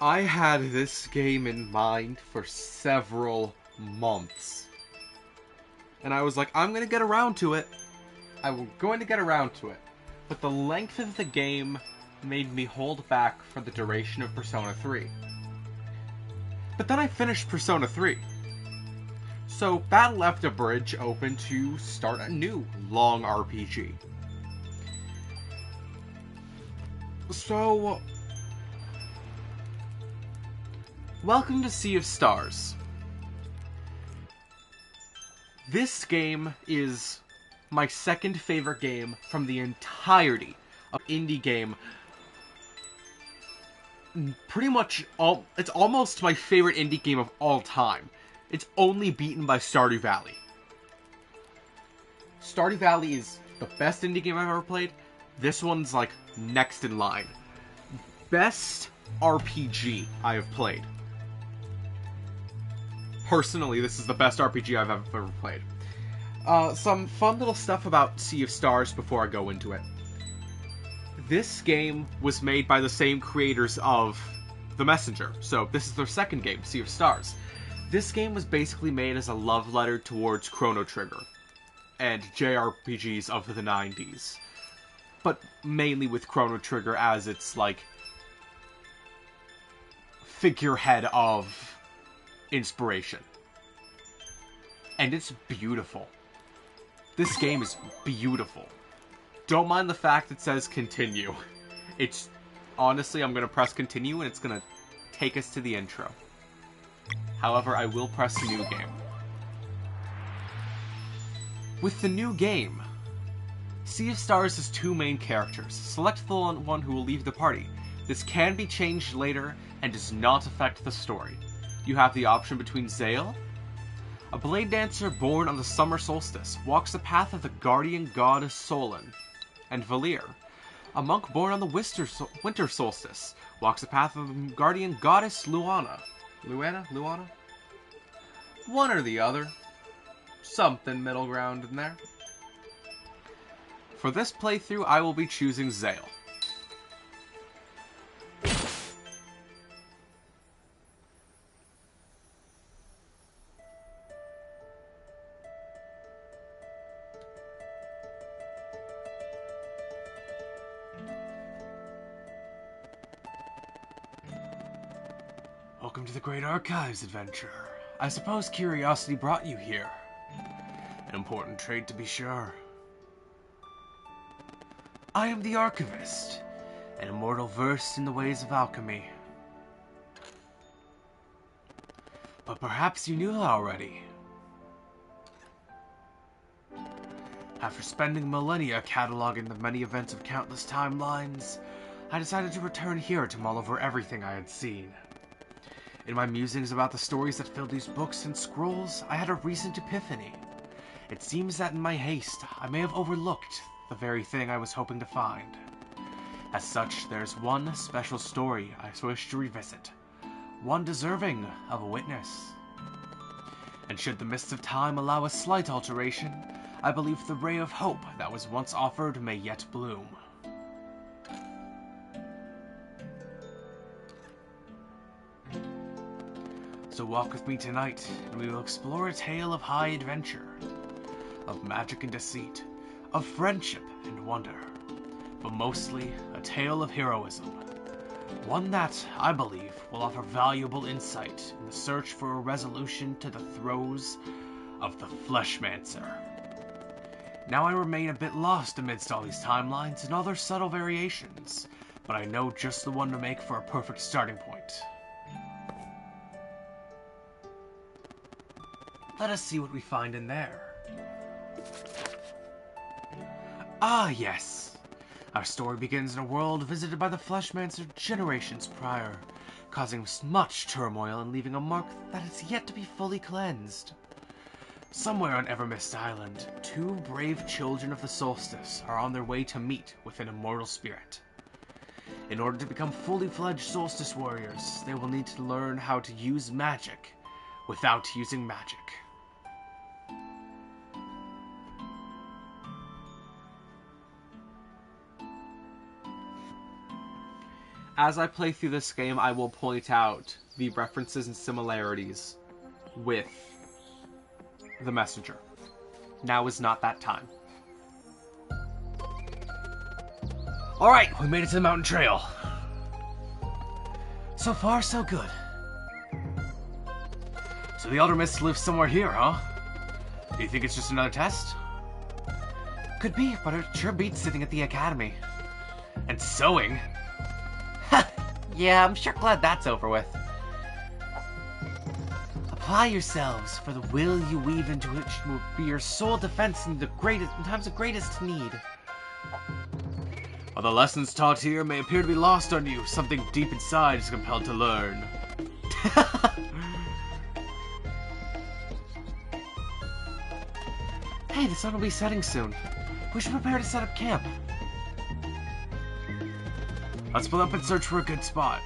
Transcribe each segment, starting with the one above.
I had this game in mind for several months. And I was like, I'm going to get around to it. I'm going to get around to it. But the length of the game made me hold back for the duration of Persona 3. But then I finished Persona 3. So that left a bridge open to start a new long RPG. So, welcome to Sea of Stars. This game is my second favorite game from the entirety of indie game. Pretty much it's almost my favorite indie game of all time. It's only beaten by Stardew Valley. Stardew Valley is the best indie game I've ever played. This one's like next in line. Best RPG I have played. Personally, this is the best RPG I've ever played. Some fun little stuff about Sea of Stars before I go into it. This game was made by the same creators of The Messenger, so this is their second game, Sea of Stars. This game was basically made as a love letter towards Chrono Trigger and JRPGs of the 90s. But mainly with Chrono Trigger as its, like, figurehead of inspiration. And it's beautiful. This game is beautiful. Don't mind the fact it says continue. It's, honestly, I'm going to press continue and it's going to take us to the intro. However, I will press new game. With the new game, Sea of Stars has two main characters. Select the one who will leave the party. This can be changed later and does not affect the story. You have the option between Zale, a blade dancer born on the summer solstice, walks the path of the guardian goddess Solon, and Valir, a monk born on the winter solstice, walks the path of the guardian goddess Luana. Luana? One or the other. Something middle ground in there. For this playthrough, I will be choosing Zale. Welcome to the Great Archives, adventurer. I suppose curiosity brought you here. An important trait, to be sure. I am the Archivist, an immortal versed in the ways of alchemy. But perhaps you knew that already. After spending millennia cataloging the many events of countless timelines, I decided to return here to mull over everything I had seen. In my musings about the stories that filled these books and scrolls, I had a recent epiphany. It seems that in my haste, I may have overlooked the very thing I was hoping to find. As such, there's one special story I wish to revisit, one deserving of a witness. And should the mists of time allow a slight alteration, I believe the ray of hope that was once offered may yet bloom. So walk with me tonight, and we will explore a tale of high adventure, of magic and deceit, of friendship and wonder, but mostly a tale of heroism. One that, I believe, will offer valuable insight in the search for a resolution to the throes of the Fleshmancer. Now I remain a bit lost amidst all these timelines and all their subtle variations, but I know just the one to make for a perfect starting point. Let us see what we find in there. Ah, yes. Our story begins in a world visited by the Fleshmancer generations prior, causing much turmoil and leaving a mark that is yet to be fully cleansed. Somewhere on Evermist Island, two brave children of the solstice are on their way to meet with an immortal spirit. In order to become fully fledged solstice warriors, they will need to learn how to use magic without using magic. as I play through this game, I will point out the references and similarities with the messenger. Now is not that time. Alright, we made it to the mountain trail. So far, so good. So the Elder Mist lives somewhere here, huh? Do you think it's just another test? Could be, but it sure beats sitting at the academy. And sewing? Yeah, I'm sure glad that's over with. Apply yourselves, for the will you weave into it will be your sole defense in times of greatest need. While the lessons taught here may appear to be lost on you, something deep inside is compelled to learn. Hey, the sun will be setting soon. We should prepare to set up camp. Let's split up and search for a good spot.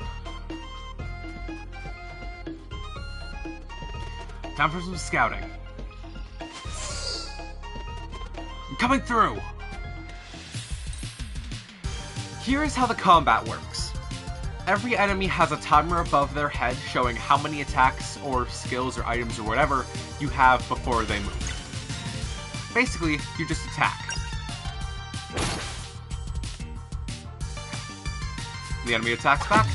Time for some scouting. I'm coming through! Here is how the combat works. Every enemy has a timer above their head showing how many attacks or skills or items or whatever you have before they move. Basically, you just attack. The enemy attacks back.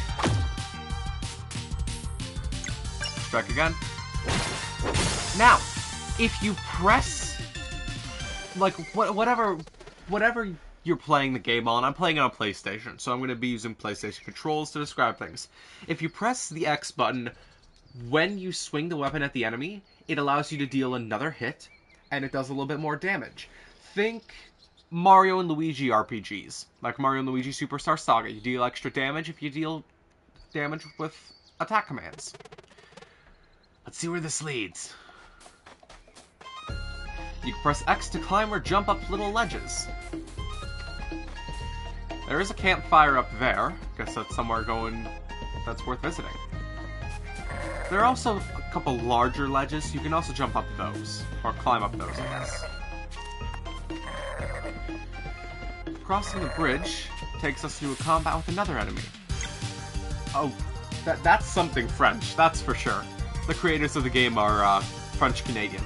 Strike again. Now, if you press, like, whatever you're playing the game on, I'm playing it on PlayStation, so I'm going to be using PlayStation controls to describe things. If you press the X button, when you swing the weapon at the enemy, it allows you to deal another hit, and it does a little bit more damage. Think Mario and Luigi RPGs, like Mario and Luigi Superstar Saga. You deal extra damage if you deal damage with attack commands. Let's see where this leads. You can press X to climb or jump up little ledges. There is a campfire up there. Guess that's somewhere that's worth visiting. There are also a couple larger ledges. You can also jump up those, or climb up those, I guess. Crossing the bridge takes us to a combat with another enemy. Oh, that's something French, that's for sure. The creators of the game are French-Canadian.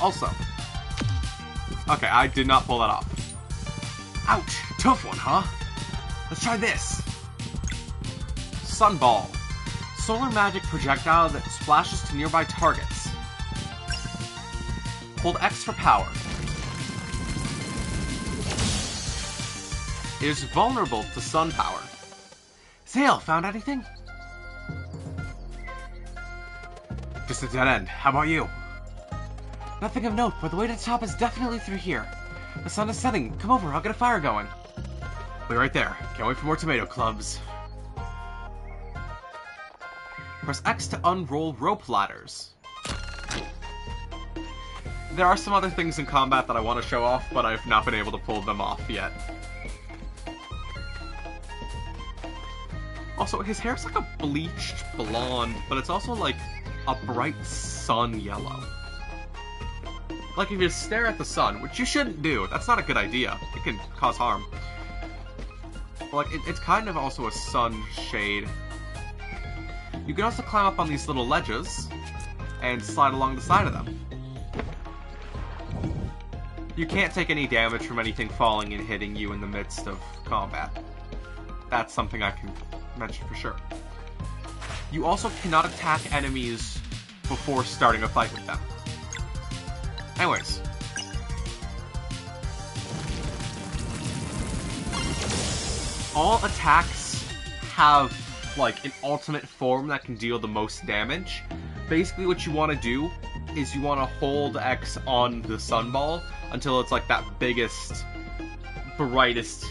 Also, okay, I did not pull that off. Ouch! Tough one, huh? Let's try this. Sunball. Solar magic projectile that splashes to nearby targets. Hold X for power. It is vulnerable to sun power. Sail, found anything? Just a dead end. How about you? Nothing of note, but the way to the top is definitely through here. The sun is setting. Come over, I'll get a fire going. Be right there. Can't wait for more tomato clubs. Press X to unroll rope ladders. There are some other things in combat that I want to show off, but I've not been able to pull them off yet. Also, his hair's like a bleached blonde, but it's also like a bright sun yellow. Like if you stare at the sun, which you shouldn't do, that's not a good idea. It can cause harm. But like, it's kind of also a sun shade. You can also climb up on these little ledges and slide along the side of them. You can't take any damage from anything falling and hitting you in the midst of combat. That's something I can mention for sure. You also cannot attack enemies before starting a fight with them. Anyways. All attacks have, like, an ultimate form that can deal the most damage. Basically what you want to do is you want to hold X on the sunball until it's like that biggest, brightest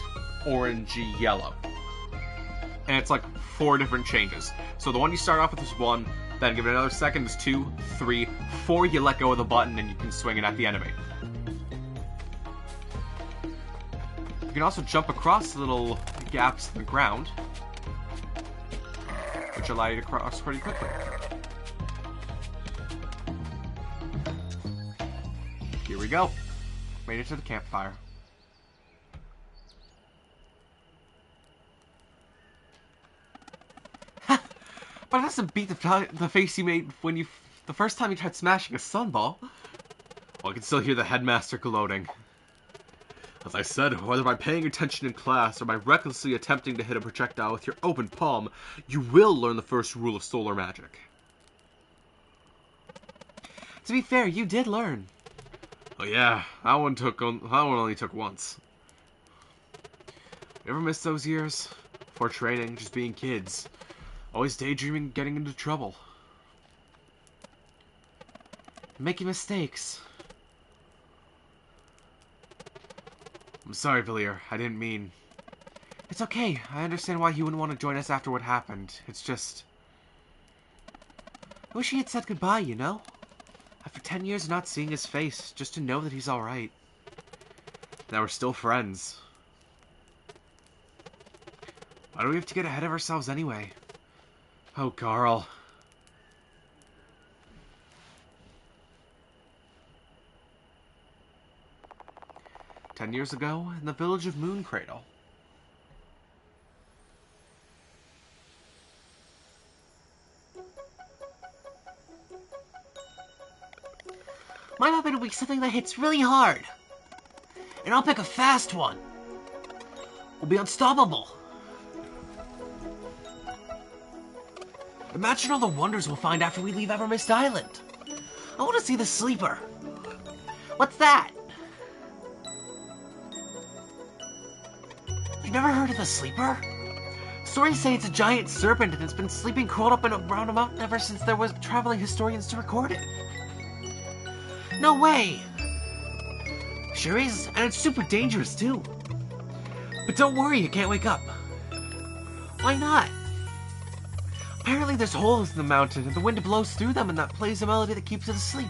orangey yellow. And it's like 4 different changes. So the one you start off with is 1, then give it another second is 2, 3, 4, you let go of the button and you can swing it at the enemy. You can also jump across the little gaps in the ground, which allow you to cross pretty quickly. Here we go. Made it to the campfire. But it doesn't beat the face you made when the first time you tried smashing a sunball. Well, I can still hear the headmaster gloating. As I said, whether by paying attention in class or by recklessly attempting to hit a projectile with your open palm, you will learn the first rule of solar magic. To be fair, you did learn. Oh yeah, that one only took once. You ever miss those years? Before training, just being kids. Always daydreaming, getting into trouble. Making mistakes. I'm sorry, Villiers. I didn't mean... It's okay. I understand why he wouldn't want to join us after what happened. It's just... I wish he had said goodbye, you know? After 10 years of not seeing his face, just to know that he's alright. That we're still friends. Why do we have to get ahead of ourselves anyway? Oh, Carl. "10 years ago, in the village of Mooncradle." My weapon will be something that hits really hard. And I'll pick a fast one. We'll be unstoppable. Imagine all the wonders we'll find after we leave Evermist Island. I want to see the sleeper. What's that? You never heard of the sleeper? Stories say it's a giant serpent and it's been sleeping curled up around a mountain ever since there was traveling historians to record it. No way! Sure is, and it's super dangerous too. But don't worry, you can't wake up. Why not? Apparently there's holes in the mountain and the wind blows through them and that plays a melody that keeps it asleep.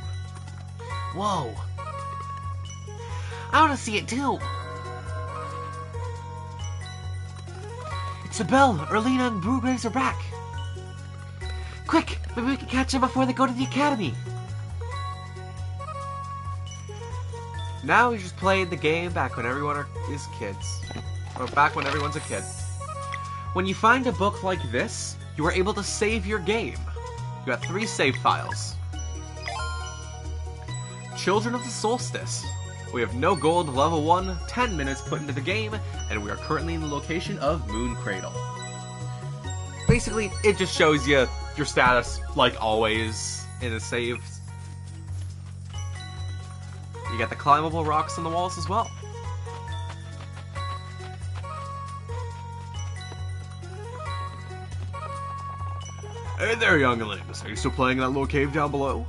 Whoa. I want to see it too. It's a bell. Erlina and Brugraves are back. Quick, maybe we can catch them before they go to the academy. Now we just played the game back when everyone is kids. Or back when everyone's a kid. When you find a book like this, you are able to save your game. You got 3 save files. Children of the Solstice. We have no gold, level 1, 10 minutes put into the game, and we are currently in the location of Mooncradle. Basically, it just shows you your status, like always, in a save. You got the climbable rocks on the walls as well. Hey there, younglings. Are you still playing in that little cave down below?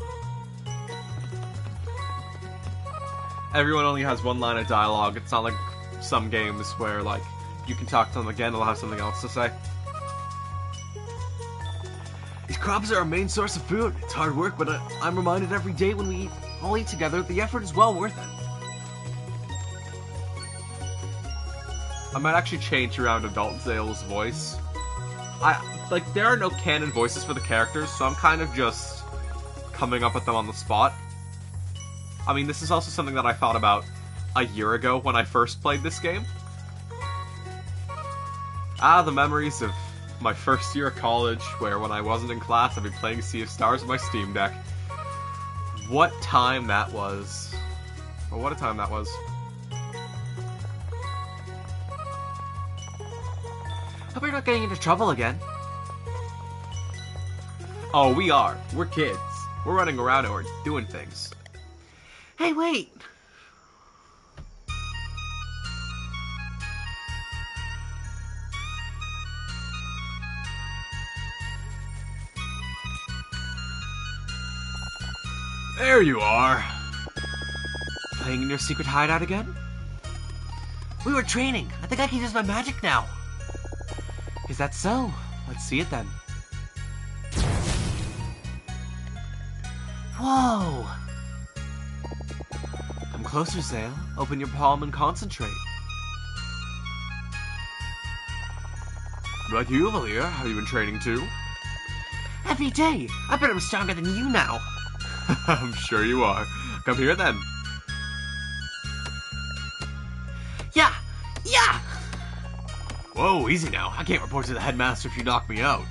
Everyone only has one line of dialogue. It's not like some games where, like, you can talk to them again, they'll have something else to say. These crops are our main source of food. It's hard work, but I'm reminded every day when we all eat together, the effort is well worth it. I might actually change around Adult Zale's voice. There are no canon voices for the characters, so I'm kind of just coming up with them on the spot. I mean, this is also something that I thought about a year ago when I first played this game. The memories of my first year of college, where when I wasn't in class, I'd be playing Sea of Stars with my Steam Deck. What time that was. Well, what a time that was. Hope you're not getting into trouble again. Oh, we are. We're kids. We're running around and we're doing things. Hey, wait! There you are. Playing in your secret hideout again? We were training. I think I can use my magic now. Is that so? Let's see it then. Whoa! Come closer, Zale. Open your palm and concentrate. Like you, Villiers. Have you been training too? Every day. I bet I'm stronger than you now. I'm sure you are. Come here then. Yeah! Yeah! Whoa, easy now. I can't report to the headmaster if you knock me out.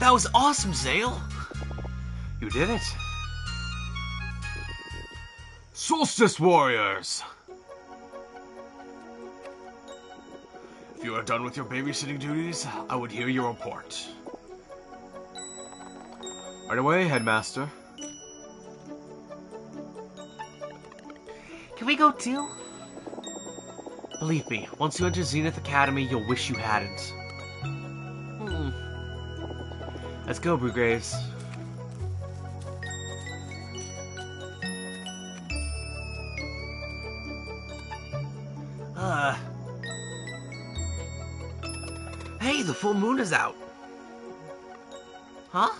That was awesome, Zale! You did it. Solstice Warriors! If you are done with your babysitting duties, I would hear your report. Right away, Headmaster. Can we go too? Believe me, once you enter Zenith Academy, you'll wish you hadn't. Let's go, Brugraves. Hey, the full moon is out. Huh?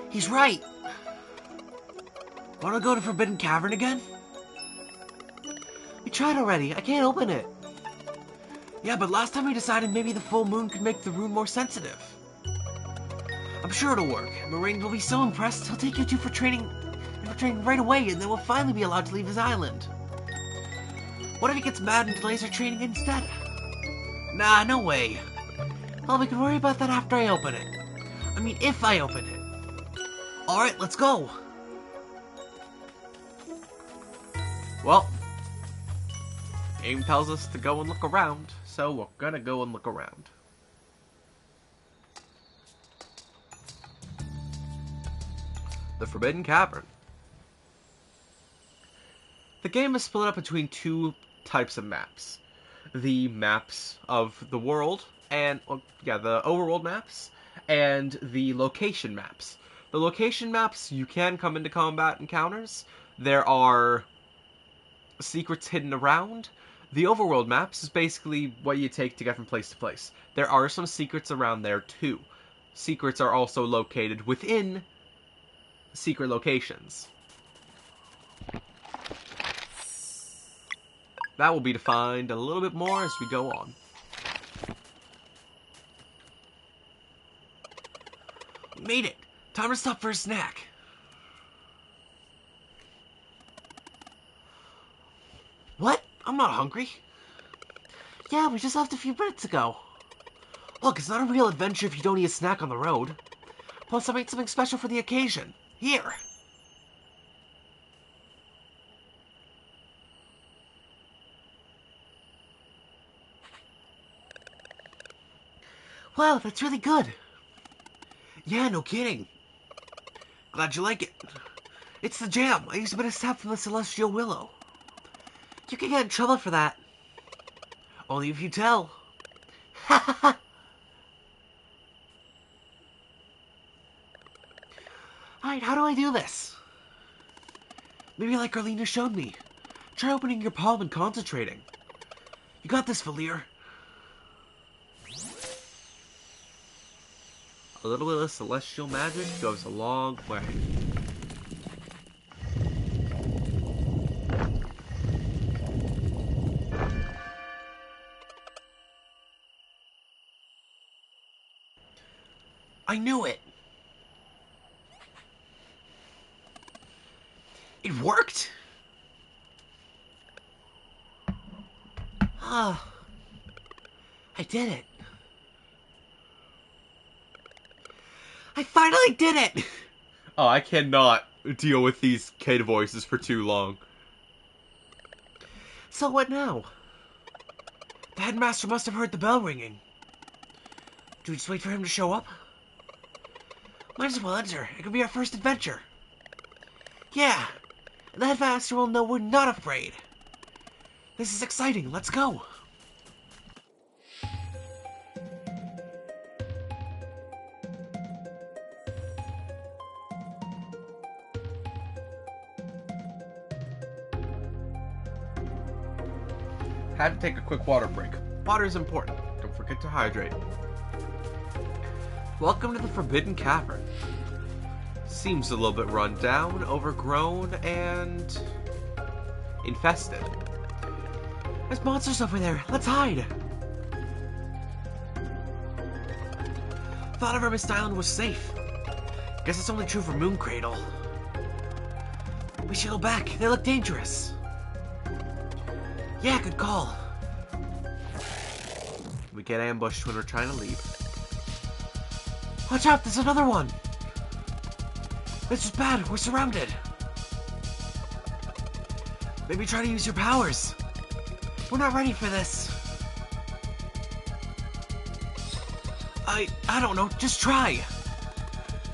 He's right. Wanna go to Forbidden Cavern again? We tried already. I can't open it. Yeah, but last time we decided maybe the full moon could make the rune more sensitive. I'm sure it'll work. Moraine will be so impressed, he'll take you two for training right away, and then we'll finally be allowed to leave his island. What if he gets mad and delays our training instead? Nah, no way. Well, we can worry about that after I open it. I mean, if I open it. Alright, let's go. Well, game tells us to go and look around, so we're gonna go and look around. The Forbidden Cavern. The game is split up between two types of maps. The maps of the world, and, the overworld maps, and the location maps. The location maps, you can come into combat encounters. There are secrets hidden around. The overworld maps is basically what you take to get from place to place. There are some secrets around there too. Secrets are also located within secret locations. That will be defined a little bit more as we go on. We made it! Time to stop for a snack. What? I'm not hungry. Yeah, we just left a few minutes ago. Look, it's not a real adventure if you don't eat a snack on the road. Plus, I made something special for the occasion. Here. Wow, that's really good. Yeah, no kidding. Glad you like it. It's the jam. I used a bit of sap from the Celestial Willow. You can get in trouble for that. Only if you tell. Ha ha ha! Alright, how do I do this? Maybe like Arlena showed me. Try opening your palm and concentrating. You got this, Valir. A little bit of celestial magic goes a long way. I knew it! It worked? Ah, I did it. I finally did it! Oh, I cannot deal with these kid voices for too long. So what now? The headmaster must have heard the bell ringing. Do we just wait for him to show up? Might as well enter. It could be our first adventure. Yeah, and the headmaster will know we're not afraid. This is exciting. Let's go. Had to take a quick water break. Water is important. Don't forget to hydrate. Welcome to the Forbidden Cavern. Seems a little bit run down, overgrown, and infested. There's monsters over there. Let's hide. Thought Evermist Island was safe. Guess it's only true for Mooncradle. We should go back. They look dangerous. Yeah, good call. We get ambushed when we're trying to leave. Watch out, there's another one! This is bad, we're surrounded! Maybe try to use your powers! We're not ready for this! I don't know, just try!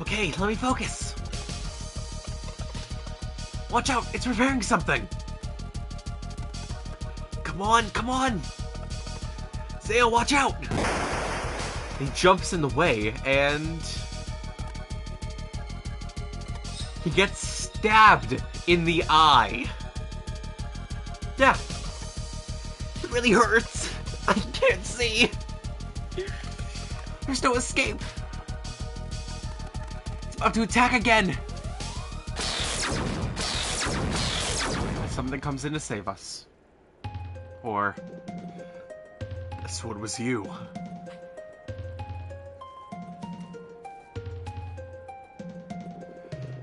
Okay, let me focus! Watch out, it's repairing something! Come on, come on! Zale, watch out! He jumps in the way, and he gets stabbed in the eye. Yeah. It really hurts. I can't see. There's no escape. It's about to attack again. Something comes in to save us. Or this one was you.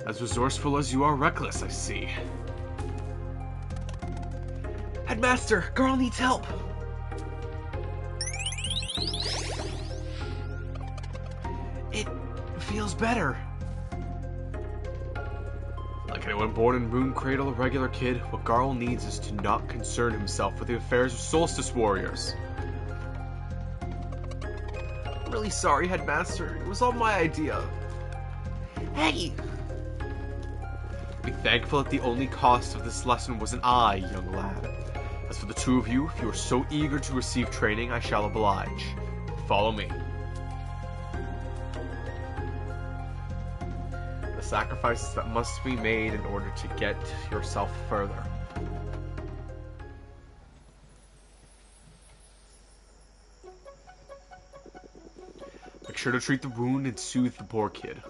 As resourceful as you are reckless, I see. Headmaster, Garl needs help. It feels better. Like anyone born in Moon Cradle, a regular kid, what Garl needs is to not concern himself with the affairs of Solstice Warriors. I'm really sorry, Headmaster. It was all my idea. Hey! Be thankful that the only cost of this lesson was an eye, young lad. As for the two of you, if you are so eager to receive training, I shall oblige. Follow me. The sacrifices that must be made in order to get yourself further. Make sure to treat the wound and soothe the poor kid.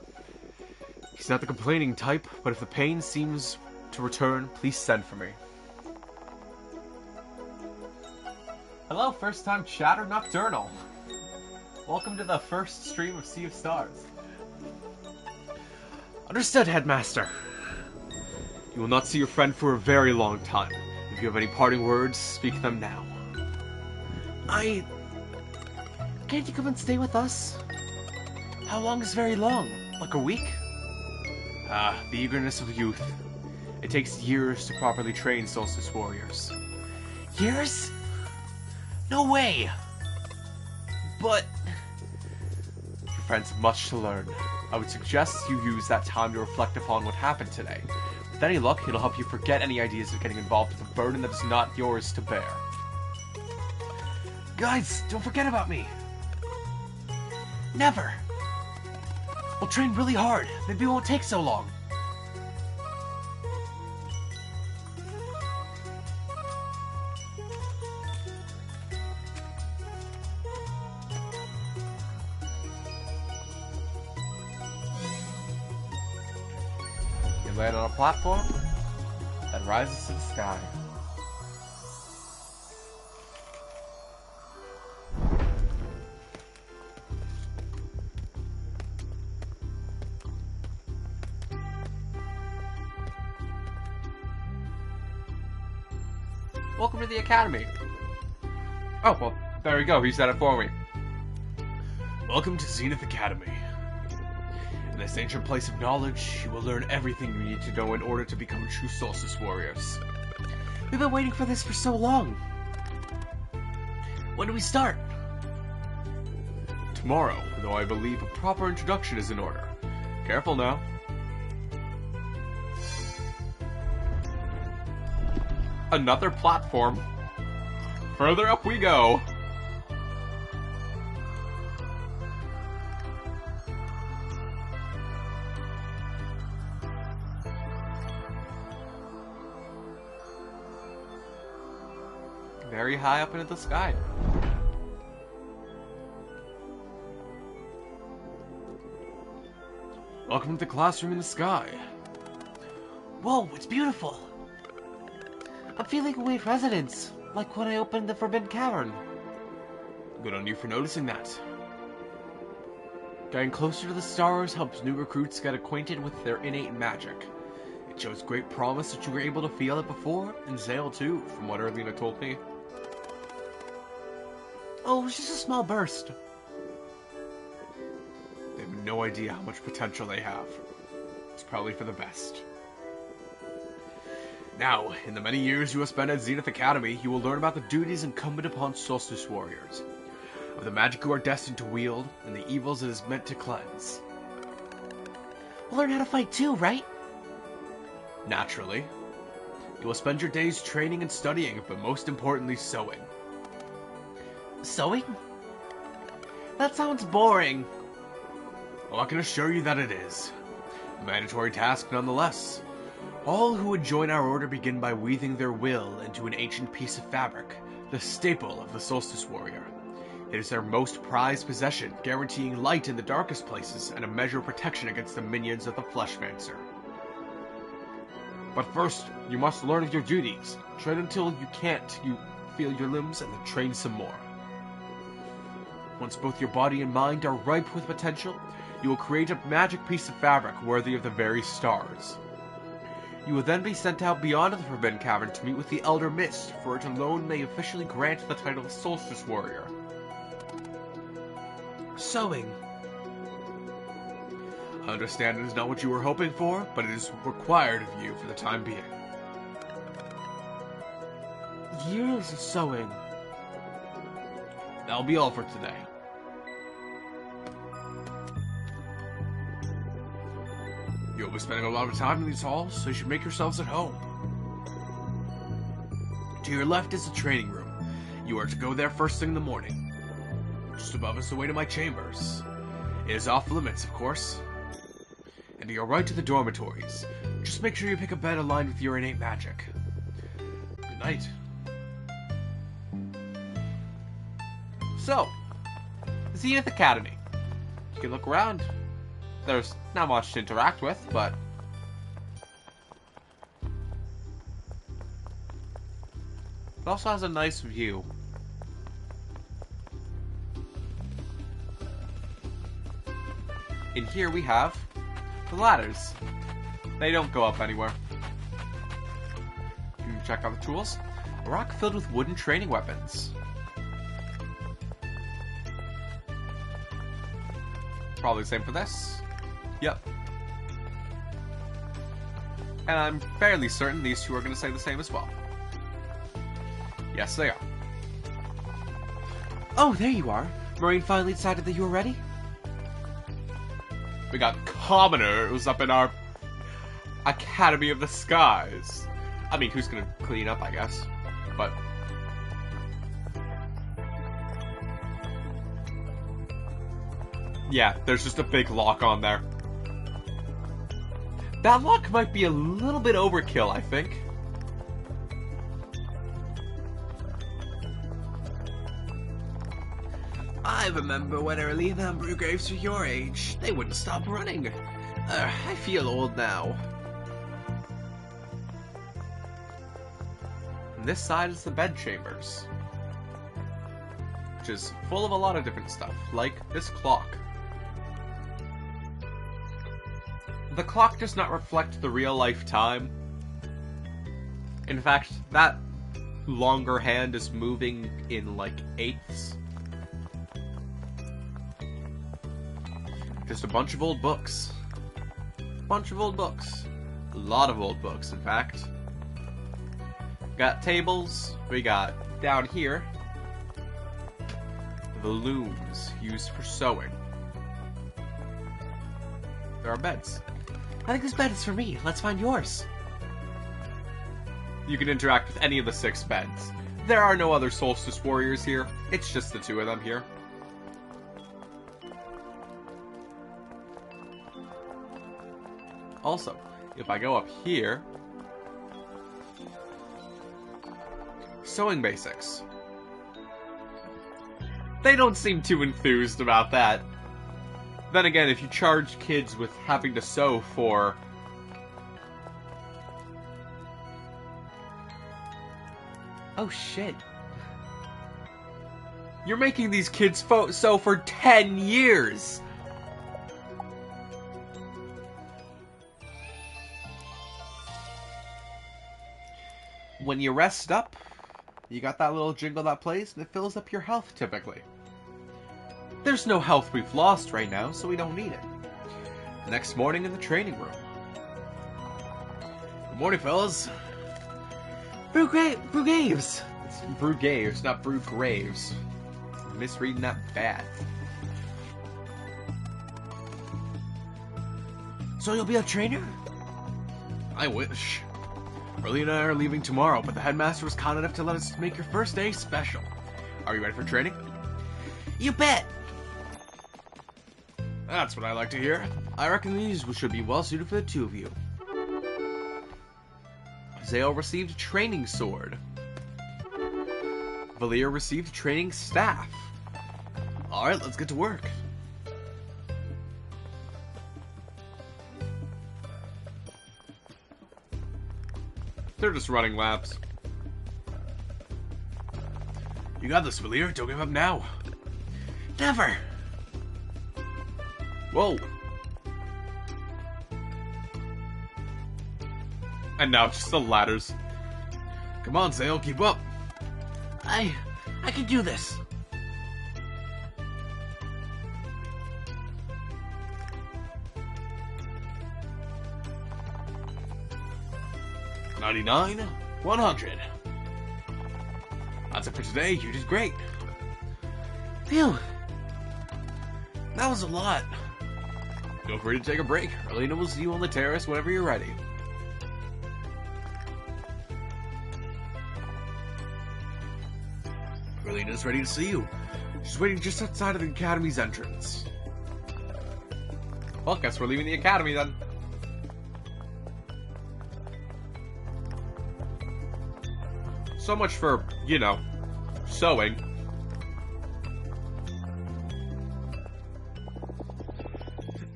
He's not the complaining type, but if the pain seems to return, please send for me. Hello, first-time chatter Nocturnal. Welcome to the first stream of Sea of Stars. Understood, Headmaster. You will not see your friend for a very long time. If you have any parting words, speak them now. Can't you come and stay with us? How long is very long? Like a week? The eagerness of youth. It takes years to properly train Solstice Warriors. Years? No way! But... Your friends have much to learn. I would suggest you use that time to reflect upon what happened today. With any luck, it'll help you forget any ideas of getting involved with a burden that is not yours to bear. Guys, don't forget about me! Never! We'll train really hard. Maybe it won't take so long. You land on a platform that rises to the sky. Welcome to the Academy. Oh, well, there you go. He said it for me. Welcome to Zenith Academy. In this ancient place of knowledge, you will learn everything you need to know in order to become true Solstice Warriors. We've been waiting for this for so long. When do we start? Tomorrow, though I believe a proper introduction is in order. Careful now. Another platform. Further up we go. Very high up into the sky. Welcome to the classroom in the sky. Whoa, it's beautiful. I'm feeling a weird resonance, like when I opened the Forbidden Cavern. Good on you for noticing that. Getting closer to the stars helps new recruits get acquainted with their innate magic. It shows great promise that you were able to feel it before, and Zale too, from what Erlina told me. Oh, it was just a small burst. They've been no idea how much potential they have. It's probably for the best. Now, in the many years you have spent at Zenith Academy, you will learn about the duties incumbent upon Solstice Warriors, of the magic you are destined to wield, and the evils it is meant to cleanse. We'll learn how to fight too, right? Naturally. You will spend your days training and studying, but most importantly, sewing. Sewing? That sounds boring. Well, I can assure you that it is. A mandatory task nonetheless. All who would join our order begin by weaving their will into an ancient piece of fabric, the staple of the Solstice Warrior. It is their most prized possession, guaranteeing light in the darkest places and a measure of protection against the minions of the Fleshmancer. But first, you must learn of your duties. Train until you can't, you feel your limbs, and then train some more. Once both your body and mind are ripe with potential, you will create a magic piece of fabric worthy of the very stars. You will then be sent out beyond the Forbidden Cavern to meet with the Elder Mist, for it alone may officially grant the title of Solstice Warrior. Sewing. I understand it is not what you were hoping for, but it is required of you for the time being. Years of sewing. That'll be all for today. You'll be spending a lot of time in these halls, so you should make yourselves at home. To your left is the training room. You are to go there first thing in the morning. Just above is the way to my chambers. It is off limits, of course. And to your right to the dormitories. Just make sure you pick a bed aligned with your innate magic. Good night. So, Zenith Academy. You can look around. There's not much to interact with, but it also has a nice view. In here we have the ladders. They don't go up anywhere. You can check out the tools. A rack filled with wooden training weapons. Probably the same for this. Yep. And I'm fairly certain these two are going to say the same as well. Yes, they are. Oh, there you are. Marine finally decided that you were ready? We got Commoner, who's up in our Academy of the Skies. I mean, who's going to clean up, I guess. But yeah, there's just a big lock on there. That lock might be a little bit overkill, I think. I remember when a number of graves were your age. They wouldn't stop running. I feel old now. And this side is the bed chambers, which is full of a lot of different stuff, like this clock. The clock does not reflect the real-life time. In fact, that longer hand is moving in, like, eighths. Just a bunch of old books. Bunch of old books. A lot of old books, in fact. Got tables. We got, down here, the looms used for sewing. There are beds. I think this bed is for me. Let's find yours. You can interact with any of the 6 beds. There are no other Solstice Warriors here. It's just the 2 of them here. Also, if I go up here, sewing basics. They don't seem too enthused about that. Then again, if you charge kids with having to sew for oh shit. You're making these kids sew for 10 years! When you rest up, you got that little jingle that plays, and it fills up your health, typically. There's no health we've lost right now, so we don't need it. The next morning in the training room. Good morning, fellas. Brugaves! It's Brugaves, not Brew Graves. Misreading that bad. So you'll be a trainer? I wish. Early and I are leaving tomorrow, but the headmaster was kind enough to let us make your first day special. Are you ready for training? You bet! That's what I like to hear. I reckon these should be well suited for the two of you. Zale received a training sword. Valir received a training staff. Alright, let's get to work. They're just running laps. You got this, Valir. Don't give up now. Never! Whoa. And now just the ladders. Come on, Zale, keep up. I can do this. $99, $100. That's it for today. You did great. Phew. That was a lot. Feel free to take a break. Erlina will see you on the terrace whenever you're ready. Erlina's ready to see you. She's waiting just outside of the Academy's entrance. Well, guess we're leaving the Academy then. So much for, you know, sewing.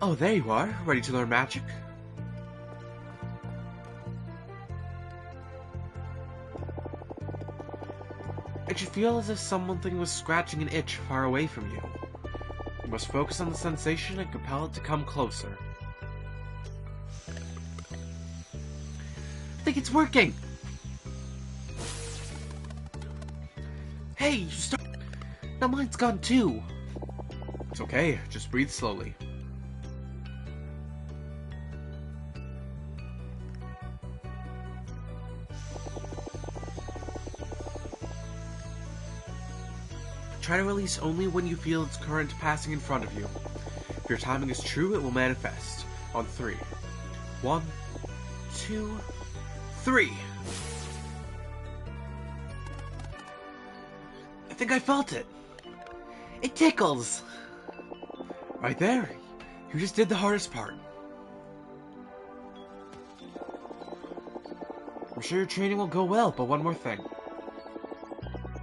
Oh, there you are. Ready to learn magic? It should feel as if something was scratching an itch far away from you. You must focus on the sensation and compel it to come closer. I think it's working! Hey, you start. Now mine's gone too. It's okay. Just breathe slowly. Try to release only when you feel its current passing in front of you. If your timing is true, it will manifest. On 3. 1, 2, 3. I think I felt it. It tickles. Right there. You just did the hardest part. I'm sure your training will go well, but one more thing.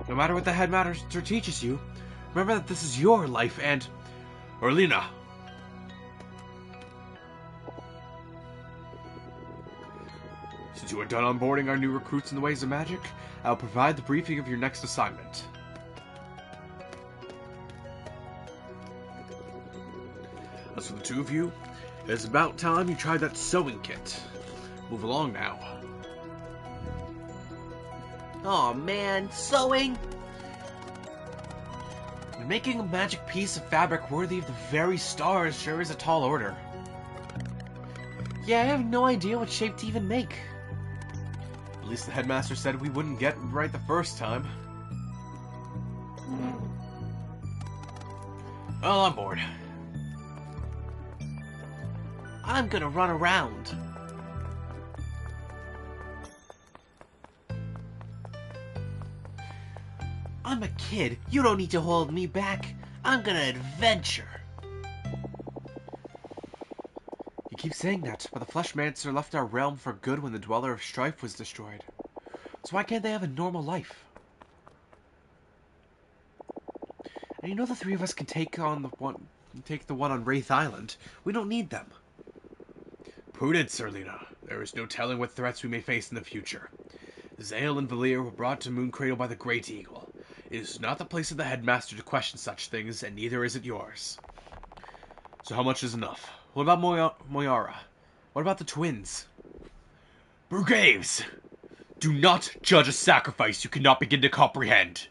No matter what the headmaster teaches you, remember that this is your life and... Erlina! Since you are done onboarding our new recruits in the ways of magic, I'll provide the briefing of your next assignment. As for the two of you, it is about time you tried that sewing kit. Move along now. Aw, man, sewing? And making a magic piece of fabric worthy of the very stars sure is a tall order. Yeah, I have no idea what shape to even make. At least the headmaster said we wouldn't get it right the first time. Well, I'm bored. I'm gonna run around. I'm a kid. You don't need to hold me back. I'm gonna adventure. You keep saying that, but the Fleshmancer left our realm for good when the Dweller of Strife was destroyed. So why can't they have a normal life? And you know the three of us can take the one on Wraith Island. We don't need them. Prudence, Erlina. There is no telling what threats we may face in the future. Zale and Valir were brought to Mooncradle by the Great Eagle. It is not the place of the headmaster to question such things, and neither is it yours. So how much is enough? What about Moyara? What about the twins? Brugaves! Do not judge a sacrifice you cannot begin to comprehend.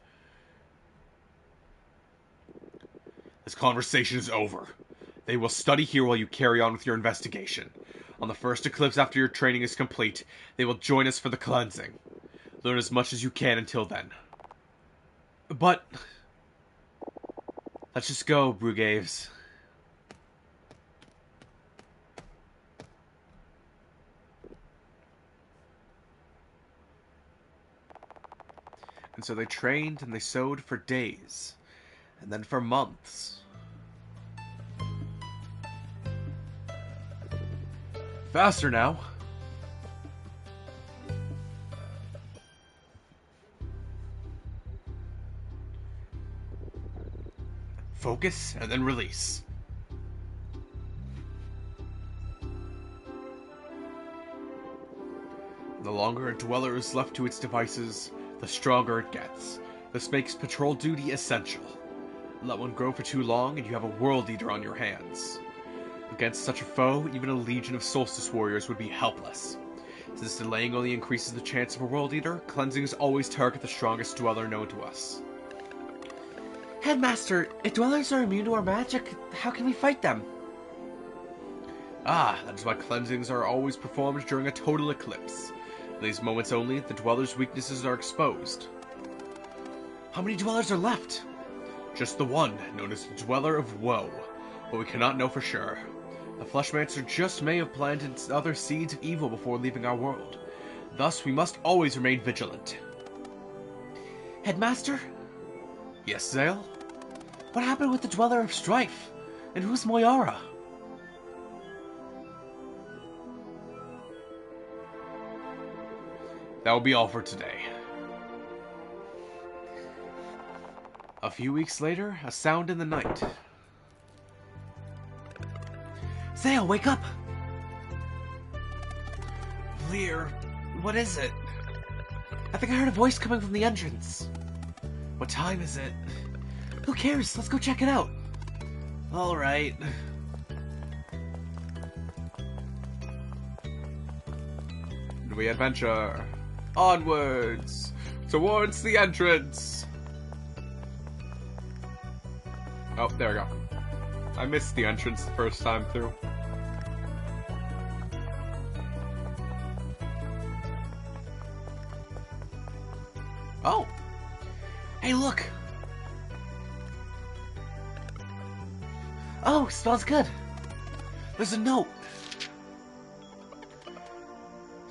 This conversation is over. They will study here while you carry on with your investigation. On the first eclipse after your training is complete, they will join us for the cleansing. Learn as much as you can until then. But... let's just go, Brugaves. And so they trained and they sewed for days, and then for months. Faster now. Focus and then release. The longer a dweller is left to its devices, the stronger it gets. This makes patrol duty essential. Let one grow for too long and you have a World Eater on your hands. Against such a foe, even a legion of Solstice warriors would be helpless. Since delaying only increases the chance of a World Eater, cleansings always target the strongest dweller known to us. Headmaster, if dwellers are immune to our magic, how can we fight them? Ah, that is why cleansings are always performed during a total eclipse. In these moments only, the dweller's weaknesses are exposed. How many dwellers are left? Just the one, known as the Dweller of Woe, but we cannot know for sure. The Fleshmancer just may have planted other seeds of evil before leaving our world. Thus, we must always remain vigilant. Headmaster? Yes, Zale? What happened with the Dweller of Strife? And who's Moyara? That will be all for today. A few weeks later, a sound in the night. Zale, wake up! Lear, what is it? I think I heard a voice coming from the entrance. What time is it? Who cares? Let's go check it out. Alright. And we adventure onwards towards the entrance. Oh, there we go. I missed the entrance the first time through. Oh! Hey, look! Oh, smells good. There's a note.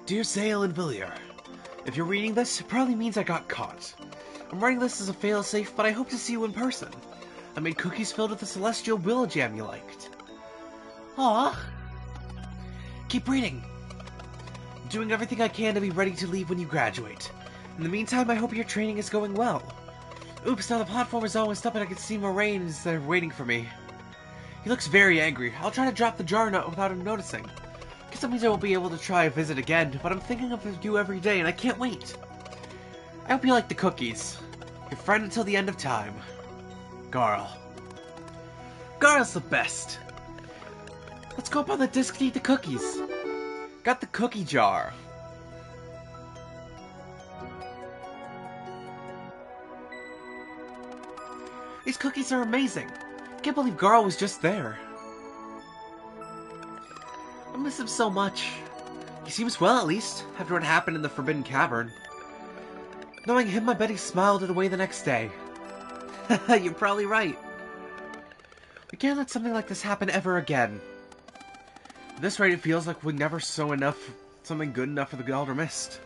Dear Zale and Villiers, if you're reading this, it probably means I got caught. I'm writing this as a failsafe, but I hope to see you in person. I made cookies filled with the celestial willow jam you liked. Aww. Keep reading. I'm doing everything I can to be ready to leave when you graduate. In the meantime, I hope your training is going well. Oops, now the platform is almost up and I can see Moraine is there waiting for me. He looks very angry. I'll try to drop the jar nut without him noticing. Guess that means I won't be able to try a visit again, but I'm thinking of you every day and I can't wait. I hope you like the cookies. Your friend until the end of time. Garl. Garl's the best. Let's go up on the disc to eat the cookies. Got the cookie jar. These cookies are amazing. Can't believe Garl was just there. I miss him so much. He seems well, at least, after what happened in the Forbidden Cavern. Knowing him, I bet he smiled it away the next day. You're probably right. We can't let something like this happen ever again. At this rate, it feels like we never saw something good enough for the Elder Mist.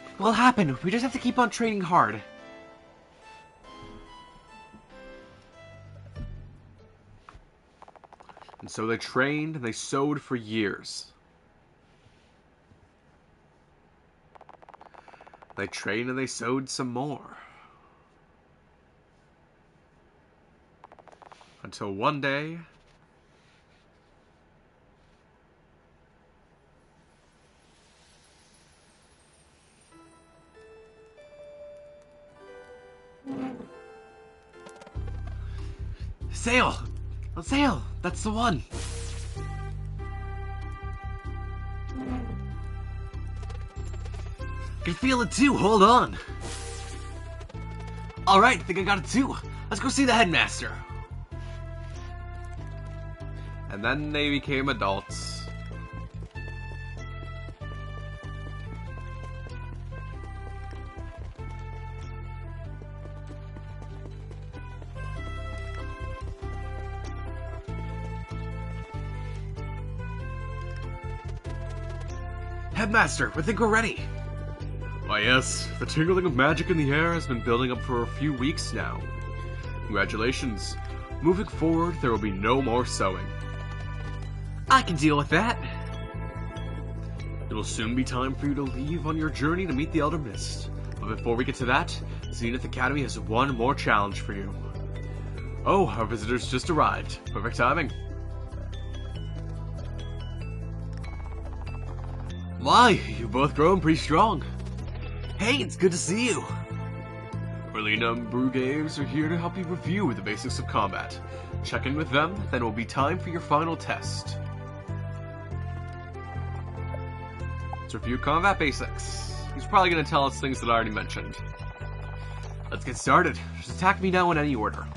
It will happen. We just have to keep on training hard. And so they trained and they sewed for years. They trained and they sewed some more. Until one day... Zale! Zale! That's the one! I can feel it too, hold on! Alright, think I got it too. Let's go see the headmaster. And then they became adults. Headmaster, I think we're ready. Why yes, the tingling of magic in the air has been building up for a few weeks now. Congratulations. Moving forward, there will be no more sewing. I can deal with that. It will soon be time for you to leave on your journey to meet the Elder Mist. But before we get to that, Zenith Academy has one more challenge for you. Oh, our visitors just arrived. Perfect timing. My, you've both grown pretty strong. Hey, it's good to see you. Merlina and Brugaves are here to help you review the basics of combat. Check in with them, then it will be time for your final test. Let's review combat basics. He's probably going to tell us things that I already mentioned. Let's get started. Just attack me now in any order.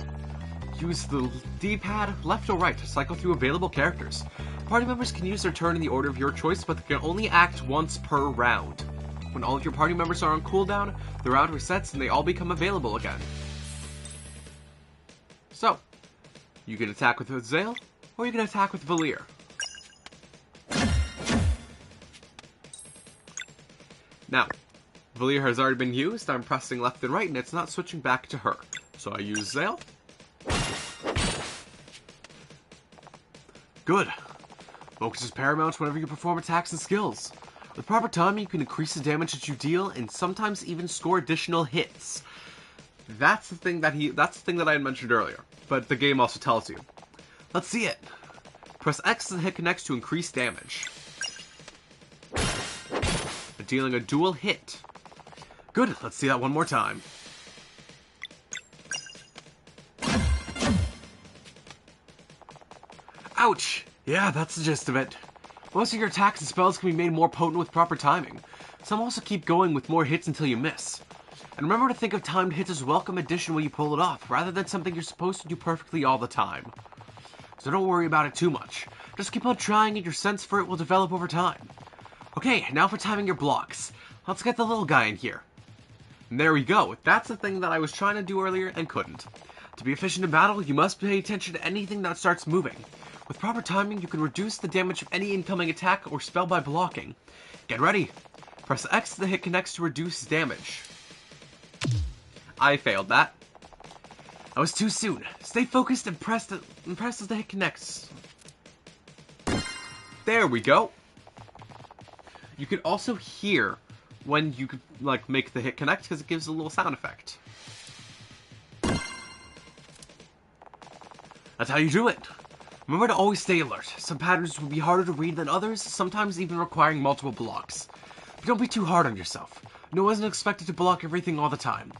Use the D-pad left or right to cycle through available characters. Party members can use their turn in the order of your choice, but they can only act once per round. When all of your party members are on cooldown, the round resets and they all become available again. So, you can attack with Zale, or you can attack with Valir. Now, Valir has already been used, I'm pressing left and right and it's not switching back to her. So I use Zale. Good. Focus is paramount whenever you perform attacks and skills. With proper timing, you can increase the damage that you deal and sometimes even score additional hits. That's the thing that I had mentioned earlier, but the game also tells you. Let's see it. Press X as the hit connects to increase damage. Dealing a dual hit. Good, let's see that one more time. Ouch! Yeah, that's the gist of it. Most of your attacks and spells can be made more potent with proper timing. Some also keep going with more hits until you miss. And remember to think of timed hits as a welcome addition when you pull it off, rather than something you're supposed to do perfectly all the time. So don't worry about it too much. Just keep on trying and your sense for it will develop over time. Okay, now for timing your blocks. Let's get the little guy in here. And there we go. That's the thing that I was trying to do earlier and couldn't. To be efficient in battle, you must pay attention to anything that starts moving. With proper timing, you can reduce the damage of any incoming attack or spell by blocking. Get ready. Press X as the hit connects to reduce damage. I failed that. I was too soon. Stay focused and press as the hit connects. There we go. You can also hear when you make the hit connect because it gives a little sound effect. That's how you do it. Remember to always stay alert. Some patterns will be harder to read than others, sometimes even requiring multiple blocks. But don't be too hard on yourself. No one isn't expected to block everything all the time.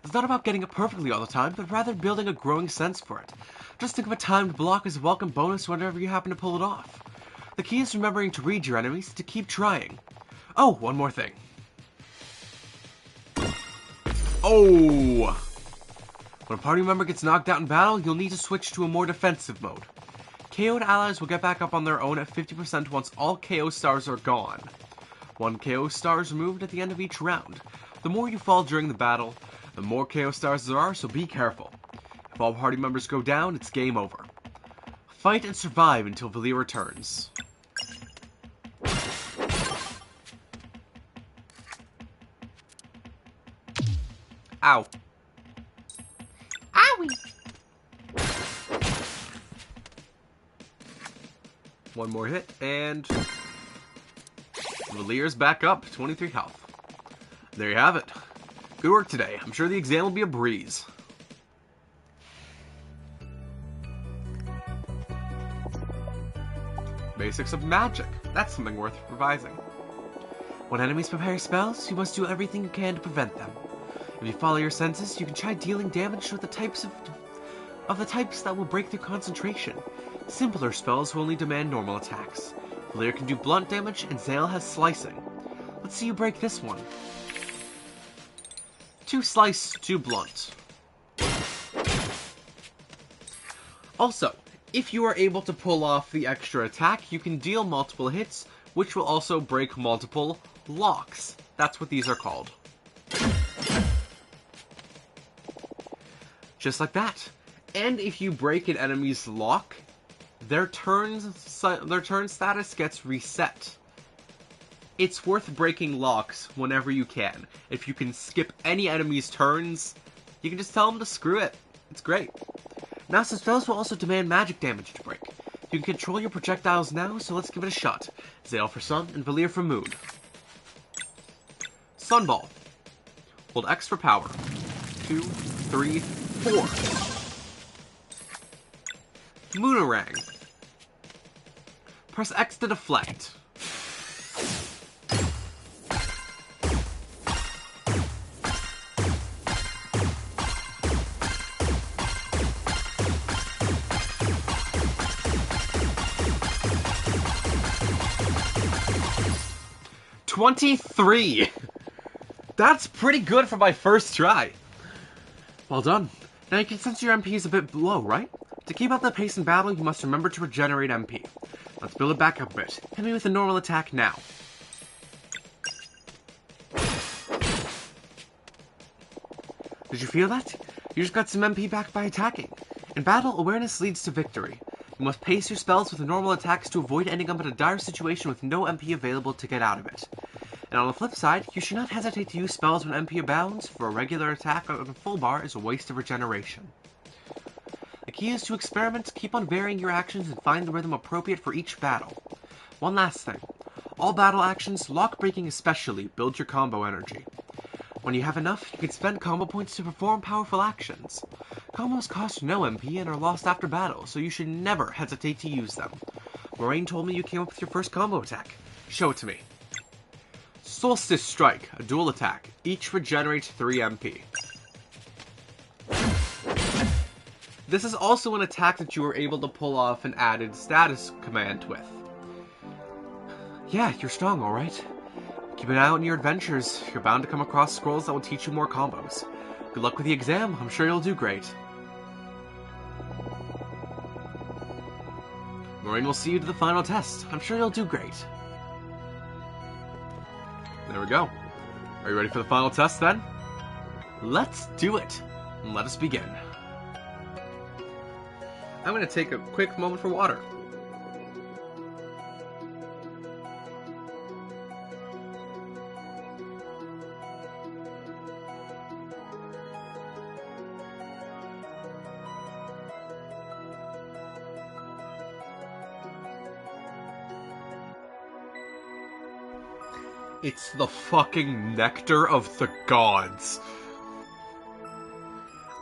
It's not about getting it perfectly all the time, but rather building a growing sense for it. Just think of a timed block as a welcome bonus whenever you happen to pull it off. The key is remembering to read your enemies and to keep trying. Oh, one more thing. Oh! When a party member gets knocked out in battle, you'll need to switch to a more defensive mode. KO'd allies will get back up on their own at 50% once all KO stars are gone. 1 KO star is removed at the end of each round. The more you fall during the battle, the more KO stars there are, so be careful. If all party members go down, it's game over. Fight and survive until Valir returns. Ow. Owie! One more hit, and Valir's back up, 23 health. There you have it. Good work today. I'm sure the exam will be a breeze. Basics of magic. That's something worth revising. When enemies prepare spells, you must do everything you can to prevent them. If you follow your senses, you can try dealing damage with the types that will break through concentration. Simpler spells will only demand normal attacks. Valir can do blunt damage, and Zale has slicing. Let's see you break this one. 2 slice, 2 blunt. Also, If you are able to pull off the extra attack, you can deal multiple hits, which will also break multiple locks. That's what these are called. Just like that. And if you break an enemy's lock, their turn status gets reset. It's worth breaking locks whenever you can. If you can skip any enemy's turns, you can just tell them to screw it. It's great. Now, some spells will also demand magic damage to break. You can control your projectiles now, so let's give it a shot. Zale for Sun and Valir for Moon. Sunball. Hold X for power. 2, 3, 4. Moonerang. Press X to deflect. $23! That's pretty good for my first try. Well done. Now you can sense your MP is a bit low, right? To keep up the pace in battle, you must remember to regenerate MP. Let's build it back up a bit. Hit me with a normal attack now. Did you feel that? You just got some MP back by attacking. In battle, awareness leads to victory. You must pace your spells with normal attacks to avoid ending up in a dire situation with no MP available to get out of it. And on the flip side, you should not hesitate to use spells when MP abounds, for a regular attack on a full bar is a waste of regeneration. The key is to experiment, keep on varying your actions, and find the rhythm appropriate for each battle. One last thing. All battle actions, lock breaking especially, build your combo energy. When you have enough, you can spend combo points to perform powerful actions. Combos cost no MP and are lost after battle, so you should never hesitate to use them. Moraine told me you came up with your first combo attack. Show it to me. Solstice Strike, a dual attack. Each regenerates 3 MP. This is also an attack that you are able to pull off an added status command with. Yeah, you're strong, alright. Keep an eye out on your adventures. You're bound to come across scrolls that will teach you more combos. Good luck with the exam. I'm sure you'll do great. Moraine will see you to the final test. I'm sure you'll do great. There we go. Are you ready for the final test then? Let's do it. And let us begin. I'm going to take a quick moment for water. It's the fucking nectar of the gods.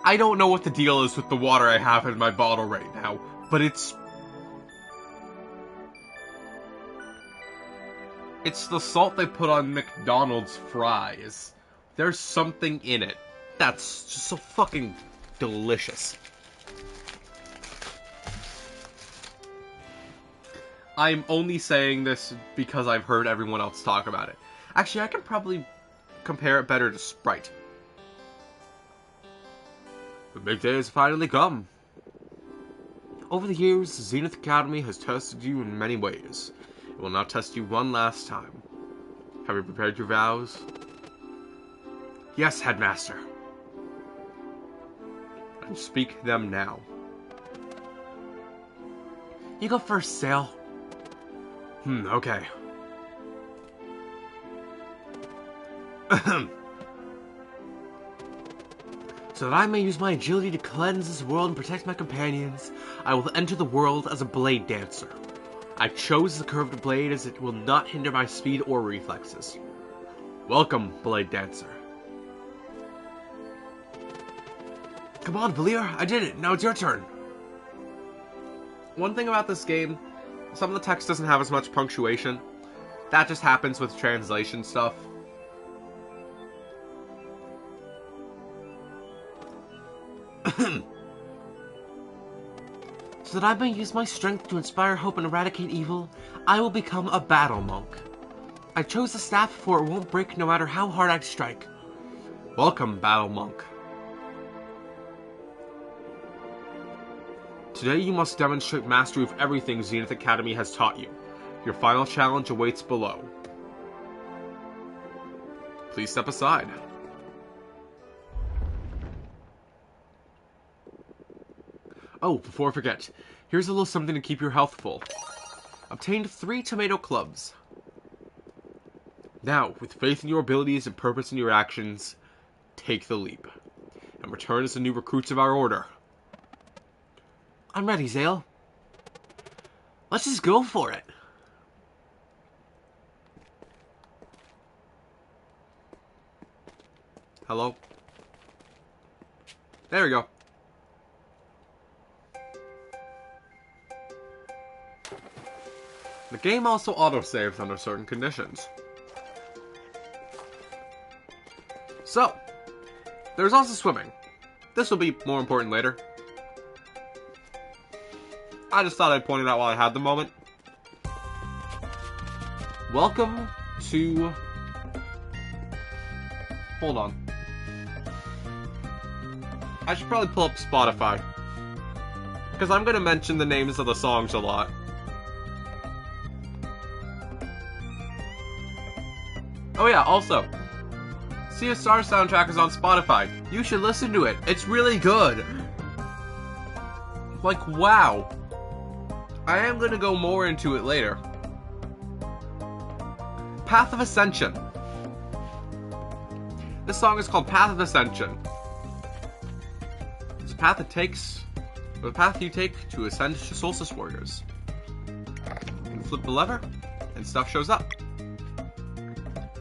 I don't know what the deal is with the water I have in my bottle right now, but it's the salt they put on McDonald's fries. There's something in it that's just so fucking delicious. I'm only saying this because I've heard everyone else talk about it. Actually, I can probably compare it better to Sprite. The big day has finally come. Over the years, Zenith Academy has tested you in many ways. It will now test you one last time. Have you prepared your vows? Yes, Headmaster. And speak them now. You go first, Zale. Okay. So that I may use my agility to cleanse this world and protect my companions, I will enter the world as a blade dancer. I chose the curved blade as it will not hinder my speed or reflexes. Welcome, Blade Dancer. Come on, Valir, I did it. Now it's your turn. One thing about this game, some of the text doesn't have as much punctuation. That just happens with translation stuff. So that I may use my strength to inspire hope and eradicate evil, I will become a battle monk. I chose the staff for it won't break no matter how hard I strike. Welcome, Battle Monk. Today you must demonstrate mastery of everything Zenith Academy has taught you. Your final challenge awaits below. Please step aside. Oh, before I forget, here's a little something to keep your health full. Obtained 3 tomato clubs. Now, with faith in your abilities and purpose in your actions, take the leap, and return as the new recruits of our order. I'm ready, Zale. Let's just go for it. Hello? There we go. The game also autosaves under certain conditions. So, there's also swimming. This will be more important later. I just thought I'd point it out while I had the moment. Welcome to... Hold on. I should probably pull up Spotify, because I'm going to mention the names of the songs a lot. Oh yeah, also, Sea of Stars soundtrack is on Spotify. You should listen to it. It's really good. Like, wow. I am going to go more into it later. Path of Ascension. This song is called Path of Ascension. It's a path the path you take to ascend to Solstice Warriors. You flip the lever, and stuff shows up.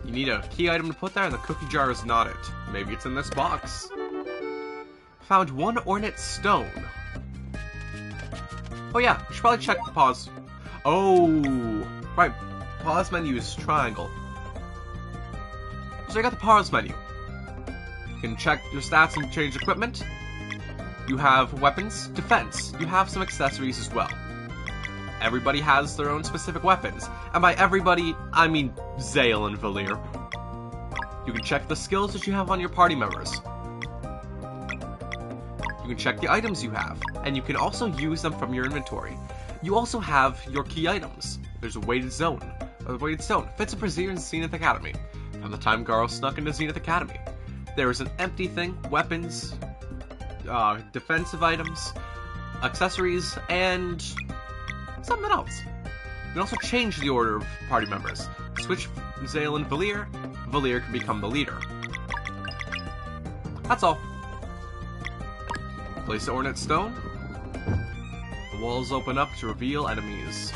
You need a key item to put there, and the cookie jar is not it. Maybe it's in this box. Found 1 ornate stone. Oh yeah, you should probably check the pause. Oh, right. Pause menu is triangle. So you got the pause menu. You can check your stats and change equipment. You have weapons, defense. You have some accessories as well. Everybody has their own specific weapons. And by everybody, I mean Zale and Valir. You can check the skills that you have on your party members. You can check the items you have, and you can also use them from your inventory. You also have your key items. There's a weighted zone. A weighted stone fits a brazier in Zenith Academy. From the time Garl snuck into Zenith Academy. There is an empty thing, weapons, defensive items, accessories, and something else. You can also change the order of party members. Switch Zale and Valir. Valir can become the leader. That's all. Place the ornate stone. The walls open up to reveal enemies.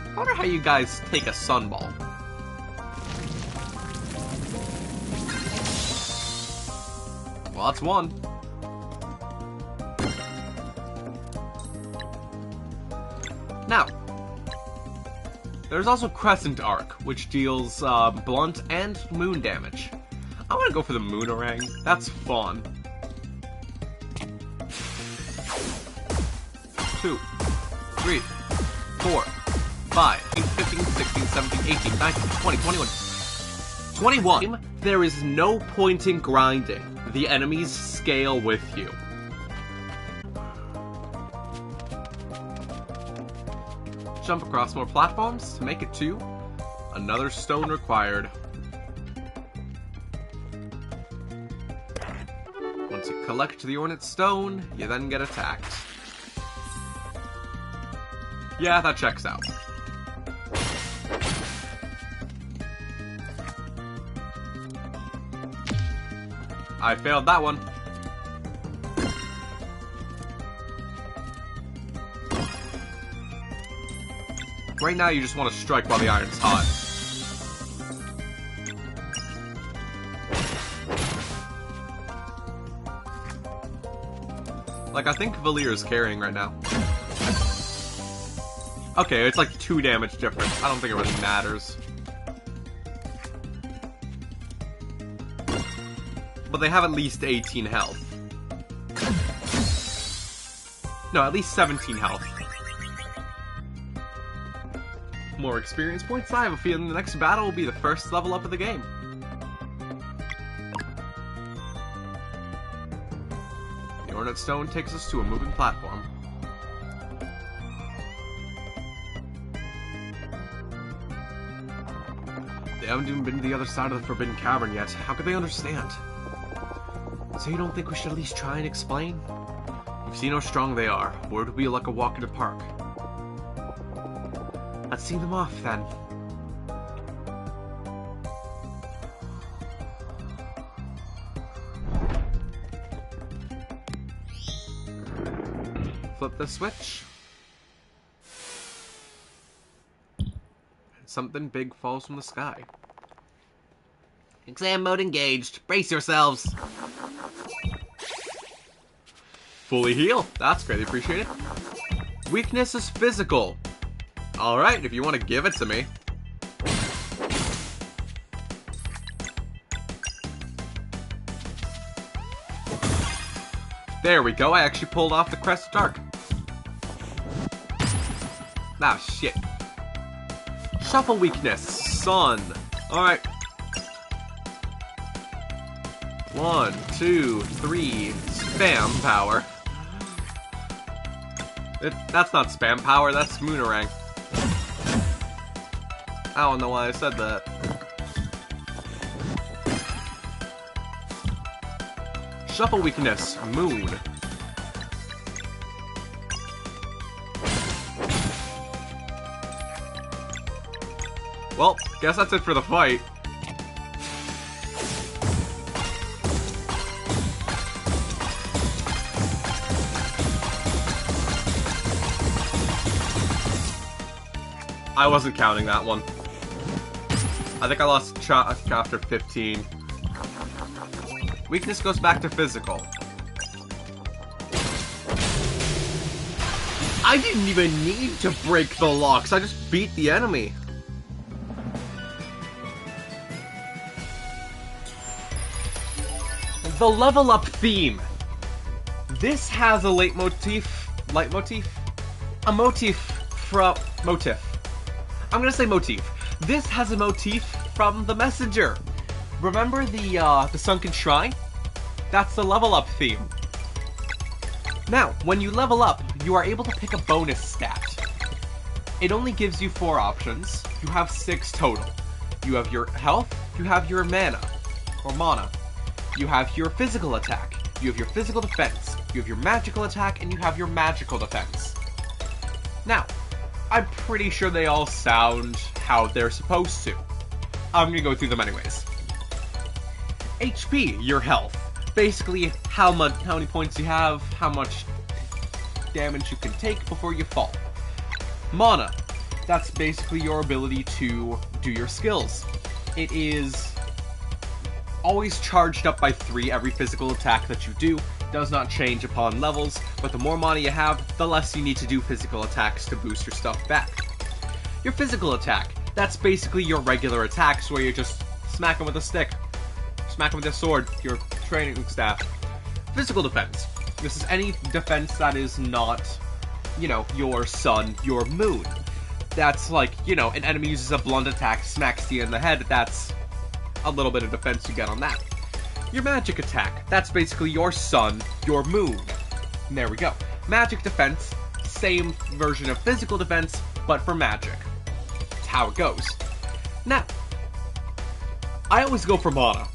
I wonder how you guys take a sunball. Well, that's one. Now, there's also Crescent Arc, which deals blunt and moon damage. I want to go for the Moonerang. That's fun. 2, 3, 4, 5, 8, 15, 16, 17, 18, 19, 20, 21. 21. There is no point in grinding. The enemies scale with you. Jump across more platforms to make it 2. Another stone required. Once you collect the ornate stone, you then get attacked. Yeah, that checks out. I failed that one. Right now you just want to strike while the iron's hot. Like, I think Valir is carrying right now. Okay, it's like 2 damage difference. I don't think it really matters. But they have at least 18 health. No, at least 17 health. More experience points. I have a feeling the next battle will be the first level up of the game. The Ornate Stone takes us to a moving platform. They haven't even been to the other side of the Forbidden Cavern yet. How could they understand? So you don't think we should at least try and explain? You've seen how strong they are. Word would be like a walk in the park. Let's see them off, then. Flip the switch. And something big falls from the sky. Exam mode engaged. Brace yourselves. Fully heal. That's greatly appreciated. Weakness is physical. Alright, if you want to give it to me. There we go, I actually pulled off the Crest of Dark. Ah, shit. Shuffle weakness. Sun. Alright. 1, 2, 3. Spam power. That's not spam power, that's Moonerang. I don't know why I said that. Shuffle weakness. Moon. Well, guess that's it for the fight. I wasn't counting that one. I think I lost track after 15. Weakness goes back to physical. I didn't even need to break the locks, I just beat the enemy. The level up theme. This has a leitmotif. A motif from... motif. I'm gonna say motif. This has a motif from The Messenger. Remember the Sunken Shrine? That's the level up theme. Now, when you level up, you are able to pick a bonus stat. It only gives you 4 options. You have 6 total. You have your health, you have your mana, or mana. You have your physical attack, you have your physical defense, you have your magical attack, and you have your magical defense. Now, I'm pretty sure they all sound how they're supposed to. I'm gonna go through them anyways. HP, your health. Basically, how many points you have, how much damage you can take before you fall. Mana, that's basically your ability to do your skills. It is always charged up by 3 every physical attack that you do. Does not change upon levels, but the more mana you have, the less you need to do physical attacks to boost your stuff back. Your physical attack, that's basically your regular attacks where you just smack them with a stick, smack them with a sword, your training staff. Physical defense. This is any defense that is not, you know, your sun, your moon. That's like, you know, an enemy uses a blunt attack, smacks you in the head, that's a little bit of defense you get on that. Your magic attack, that's basically your sun, your moon. And there we go. Magic defense, same version of physical defense, but for magic. That's how it goes. Now, I always go for mana,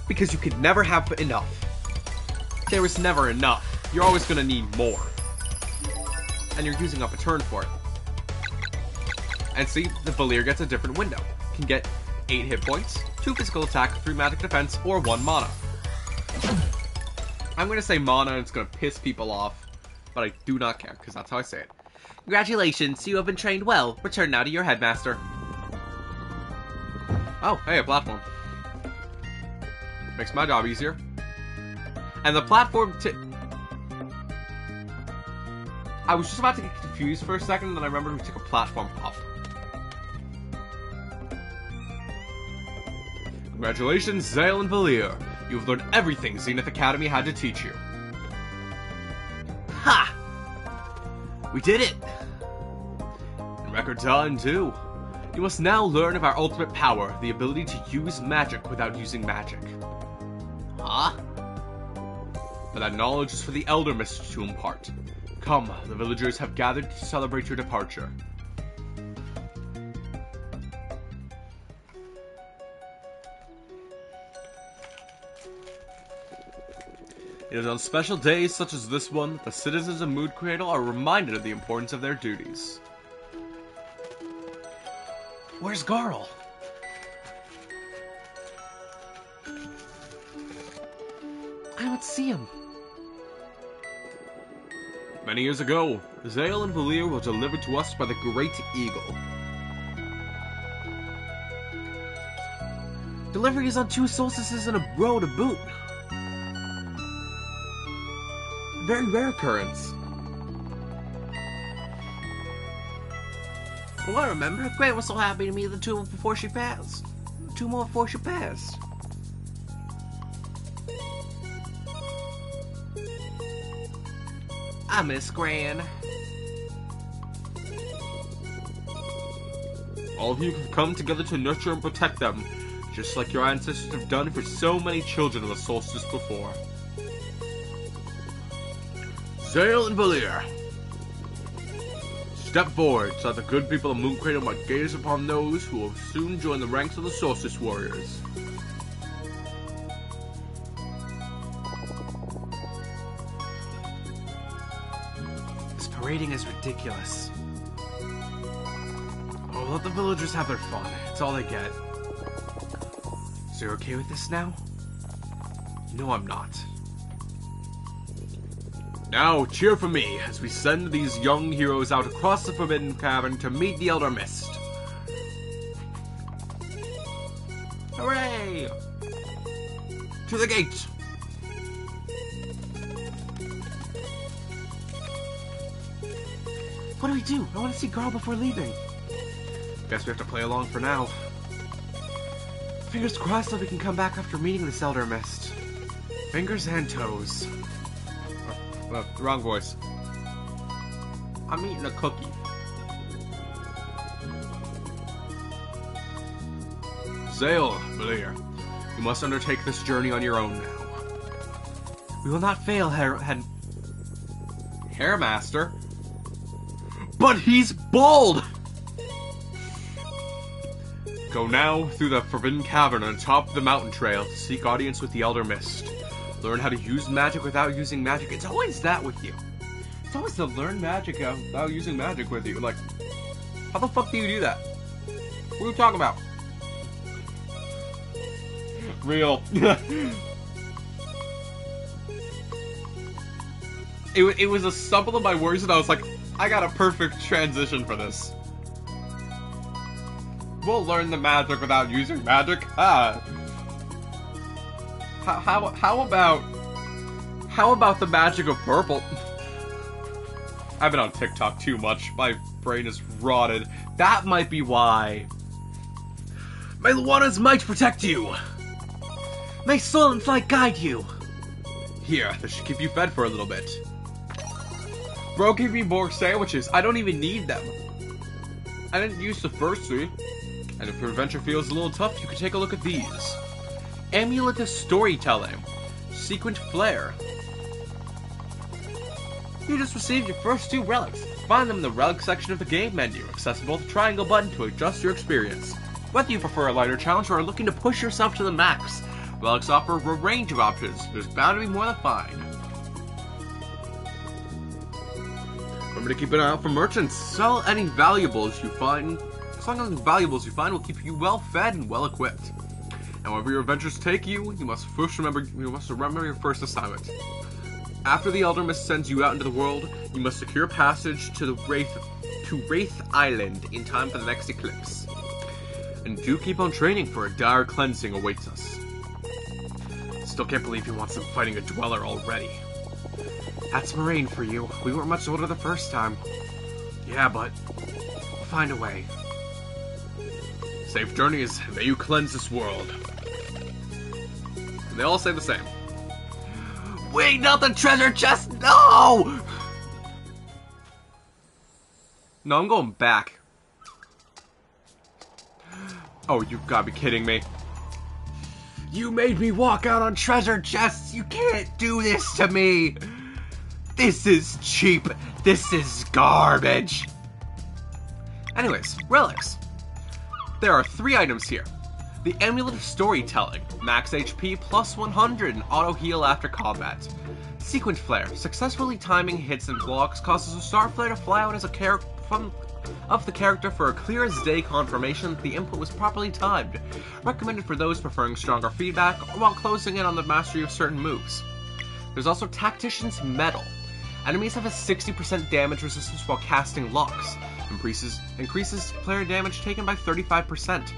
because you can never have enough. There is never enough. You're always going to need more. And you're using up a turn for it. And see, the Valir gets a different window. Can get 8 hit points, 2 physical attack, 3 magic defense, or 1 mana. I'm going to say mana and it's going to piss people off, but I do not care, because that's how I say it. Congratulations, you have been trained well. Return now to your headmaster. Oh, hey, a platform. Makes my job easier. And the platform I was just about to get confused for a second, and then I remembered we took a platform up. Congratulations, Zale and Valir. You've learned everything Zenith Academy had to teach you. Ha! We did it! In record time, too. You must now learn of our ultimate power, the ability to use magic without using magic. Huh? but that knowledge is for the Elder Mist to impart. Come, the villagers have gathered to celebrate your departure. It is on special days such as this one that the citizens of Mood Cradle are reminded of the importance of their duties. Where's Garl? I don't see him. Many years ago, Zale and Valir were delivered to us by the Great Eagle. Delivery is on 2 solstices in a row to boot. Very rare occurrence. Well, I remember Grant was so happy to meet the 2 before she passed. 2 more before she passed. I miss Gran. All of you have come together to nurture and protect them, just like your ancestors have done for so many children of the solstice before. Zale and Valir, step forward so that the good people of Moon Cradle might gaze upon those who will soon join the ranks of the Solstice Warriors. This parading is ridiculous. Oh, let the villagers have their fun. It's all they get. So you're okay with this now? No, I'm not. Now, cheer for me as we send these young heroes out across the Forbidden Cavern to meet the Elder Mist. Hooray! To the gate! What do we do? I want to see Garl before leaving. Guess we have to play along for now. Fingers crossed that we can come back after meeting this Elder Mist. Fingers and toes. Wrong voice. I'm eating a cookie. Zale, Valir, you must undertake this journey on your own now. We will not fail, Hairmaster? But he's bald! Go now through the Forbidden Cavern on top of the mountain trail to seek audience with the Elder Mist. Learn how to use magic without using magic. It's always that with you. It's always to learn magic without using magic with you. Like, how the fuck do you do that? What are you talking about? Real. It was a stumble of my words and I was like, I got a perfect transition for this. We'll learn the magic without using magic. How about the magic of purple? I've been on TikTok too much. My brain is rotted. That might be why. May Luana's might protect you. May soul and flight guide you. Here, this should keep you fed for a little bit. Bro gave me more sandwiches. I don't even need them. I didn't use the first 3. And if your adventure feels a little tough, you can take a look at these. Amulet of Storytelling. Sequent Flare. You just received your first 2 relics. Find them in the relic section of the game menu, accessible with the triangle button to adjust your experience. Whether you prefer a lighter challenge or are looking to push yourself to the max, relics offer a range of options. There's bound to be more to find. Remember to keep an eye out for merchants. Sell any valuables you find. Selling valuables you find will keep you well fed and well equipped. And wherever your adventures take you, you must remember your first assignment. After the Elder Mist sends you out into the world, you must secure passage to Wraith Island in time for the next eclipse. And do keep on training, for a dire cleansing awaits us. Still can't believe he wants them fighting a Dweller already. That's Moraine for you. We weren't much older the first time. Yeah, but we'll find a way. Safe journeys, and may you cleanse this world. And they all say the same. Wait, not the treasure chest! No! No, I'm going back. Oh, you've gotta be kidding me. You made me walk out on treasure chests! You can't do this to me! This is cheap! This is garbage! Anyways, relics. There are 3 items here. The Amulet of Storytelling, max HP plus 100 and auto heal after combat. Sequent Flare, successfully timing hits and blocks causes a star flare to fly out as a of the character for a clear as day confirmation that the input was properly timed. Recommended for those preferring stronger feedback or while closing in on the mastery of certain moves. There's also Tactician's Medal. Enemies have a 60% damage resistance while casting locks. Increases player damage taken by 35%.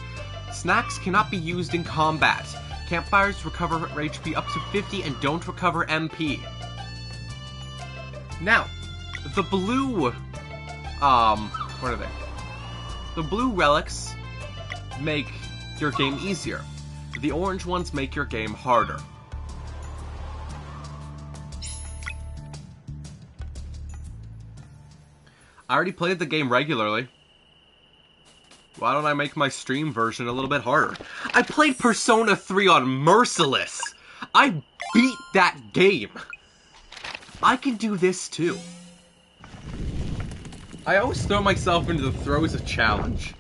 Snacks cannot be used in combat. Campfires recover HP up to 50 and don't recover MP. Now, the blue... what are they? The blue relics make your game easier. The orange ones make your game harder. I already played the game regularly. Why don't I make my stream version a little bit harder? I played Persona 3 on Merciless! I beat that game! I can do this too. I always throw myself into the throes of challenge.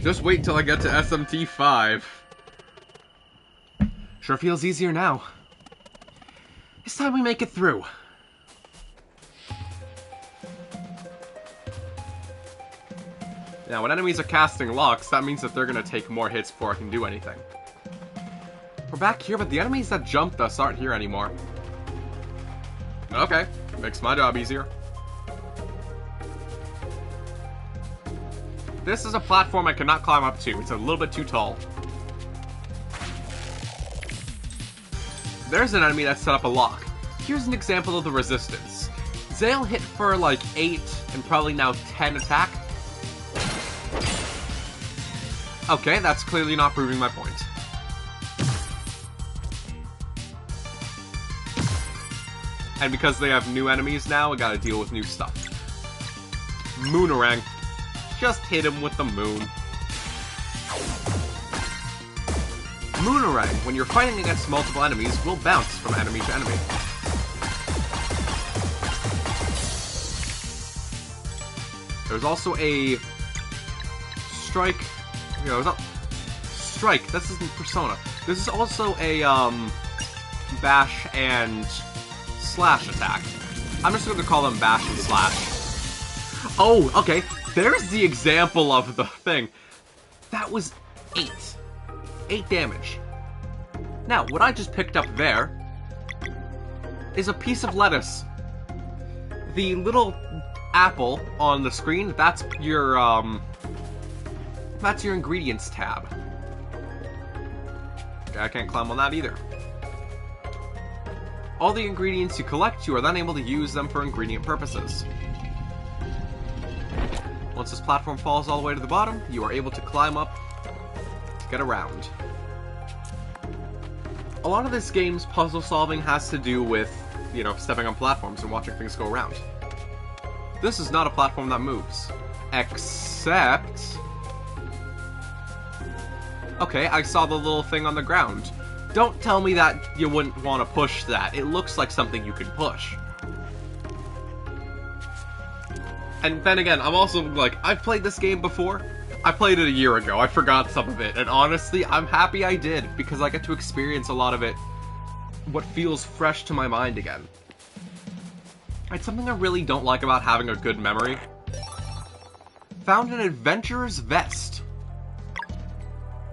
Just wait till I get to SMT 5. Sure feels easier now. It's time we make it through. Now, when enemies are casting locks, that means that they're gonna take more hits before I can do anything. We're back here, but the enemies that jumped us aren't here anymore. Okay, makes my job easier. This is a platform I cannot climb up to. It's a little bit too tall. There's an enemy that set up a lock. Here's an example of the resistance. Zale hit for like 8 and probably now 10 attack. Okay, that's clearly not proving my point. And because they have new enemies now, I gotta deal with new stuff. Moonerang. Just hit him with the moon. Moonerang, when you're fighting against multiple enemies, will bounce from enemy to enemy. There's also a strike. You know, strike. This isn't Persona. This is also a bash and slash attack. I'm just going to call them bash and slash. Oh, okay. There's the example of the thing. That was 8. 8 damage. Now, what I just picked up there is a piece of lettuce. The little apple on the screen, that's your ingredients tab. Okay, I can't climb on that either. All the ingredients you collect, you are then able to use them for ingredient purposes. Once this platform falls all the way to the bottom, you are able to climb up to get around. A lot of this game's puzzle solving has to do with, you know, stepping on platforms and watching things go around. This is not a platform that moves. Except... Okay, I saw the little thing on the ground. Don't tell me that you wouldn't want to push that. It looks like something you can push. And then again, I'm also, like, I've played this game before. I played it a year ago. I forgot some of it. And honestly, I'm happy I did, because I get to experience a lot of it, what feels fresh to my mind again. It's something I really don't like about having a good memory. Found an Adventurer's Vest.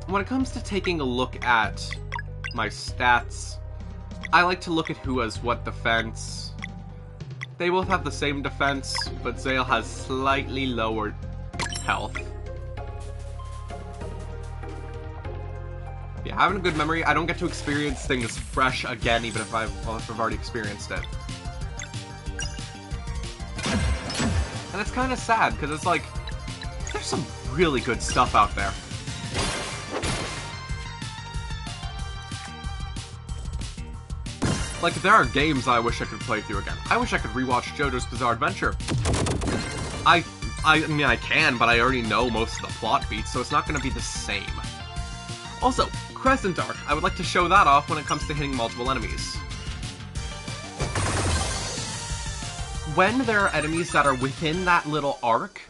When it comes to taking a look at my stats, I like to look at who has what defense. They both have the same defense, but Zale has slightly lower health. Yeah, having a good memory, I don't get to experience things fresh again, even if I've already experienced it. And it's kind of sad, because it's like, there's some really good stuff out there. Like, there are games I wish I could play through again. I wish I could rewatch JoJo's Bizarre Adventure. I mean, I can, but I already know most of the plot beats, so it's not going to be the same. Also, Crescent Arc. I would like to show that off when it comes to hitting multiple enemies. When there are enemies that are within that little arc,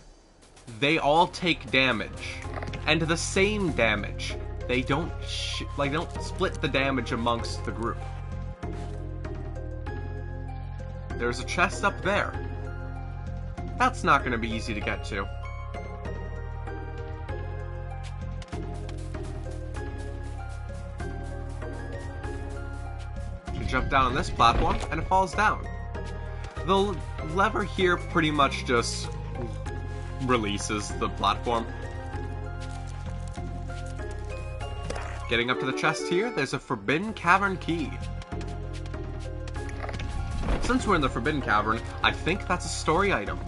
they all take damage. And the same damage. They don't split the damage amongst the group. There's a chest up there. That's not going to be easy to get to. You jump down on this platform, and it falls down. The lever here pretty much just releases the platform. Getting up to the chest here, there's a Forbidden Cavern key. Since we're in the Forbidden Cavern, I think that's a story item.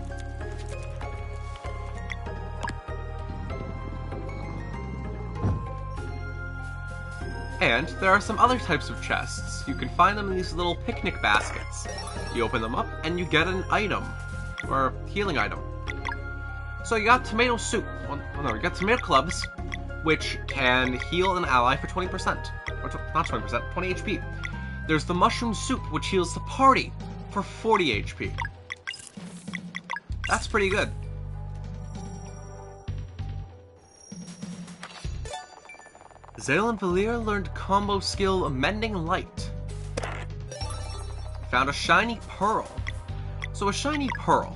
And there are some other types of chests. You can find them in these little picnic baskets. You open them up and you get an item, or a healing item. So you got tomato soup, you got tomato clubs, which can heal an ally for 20%. Or not 20%, 20 HP. There's the mushroom soup, which heals the party for 40 HP. That's pretty good. Zale and Valir learned combo skill Mending Light. Found a shiny pearl. So a shiny pearl.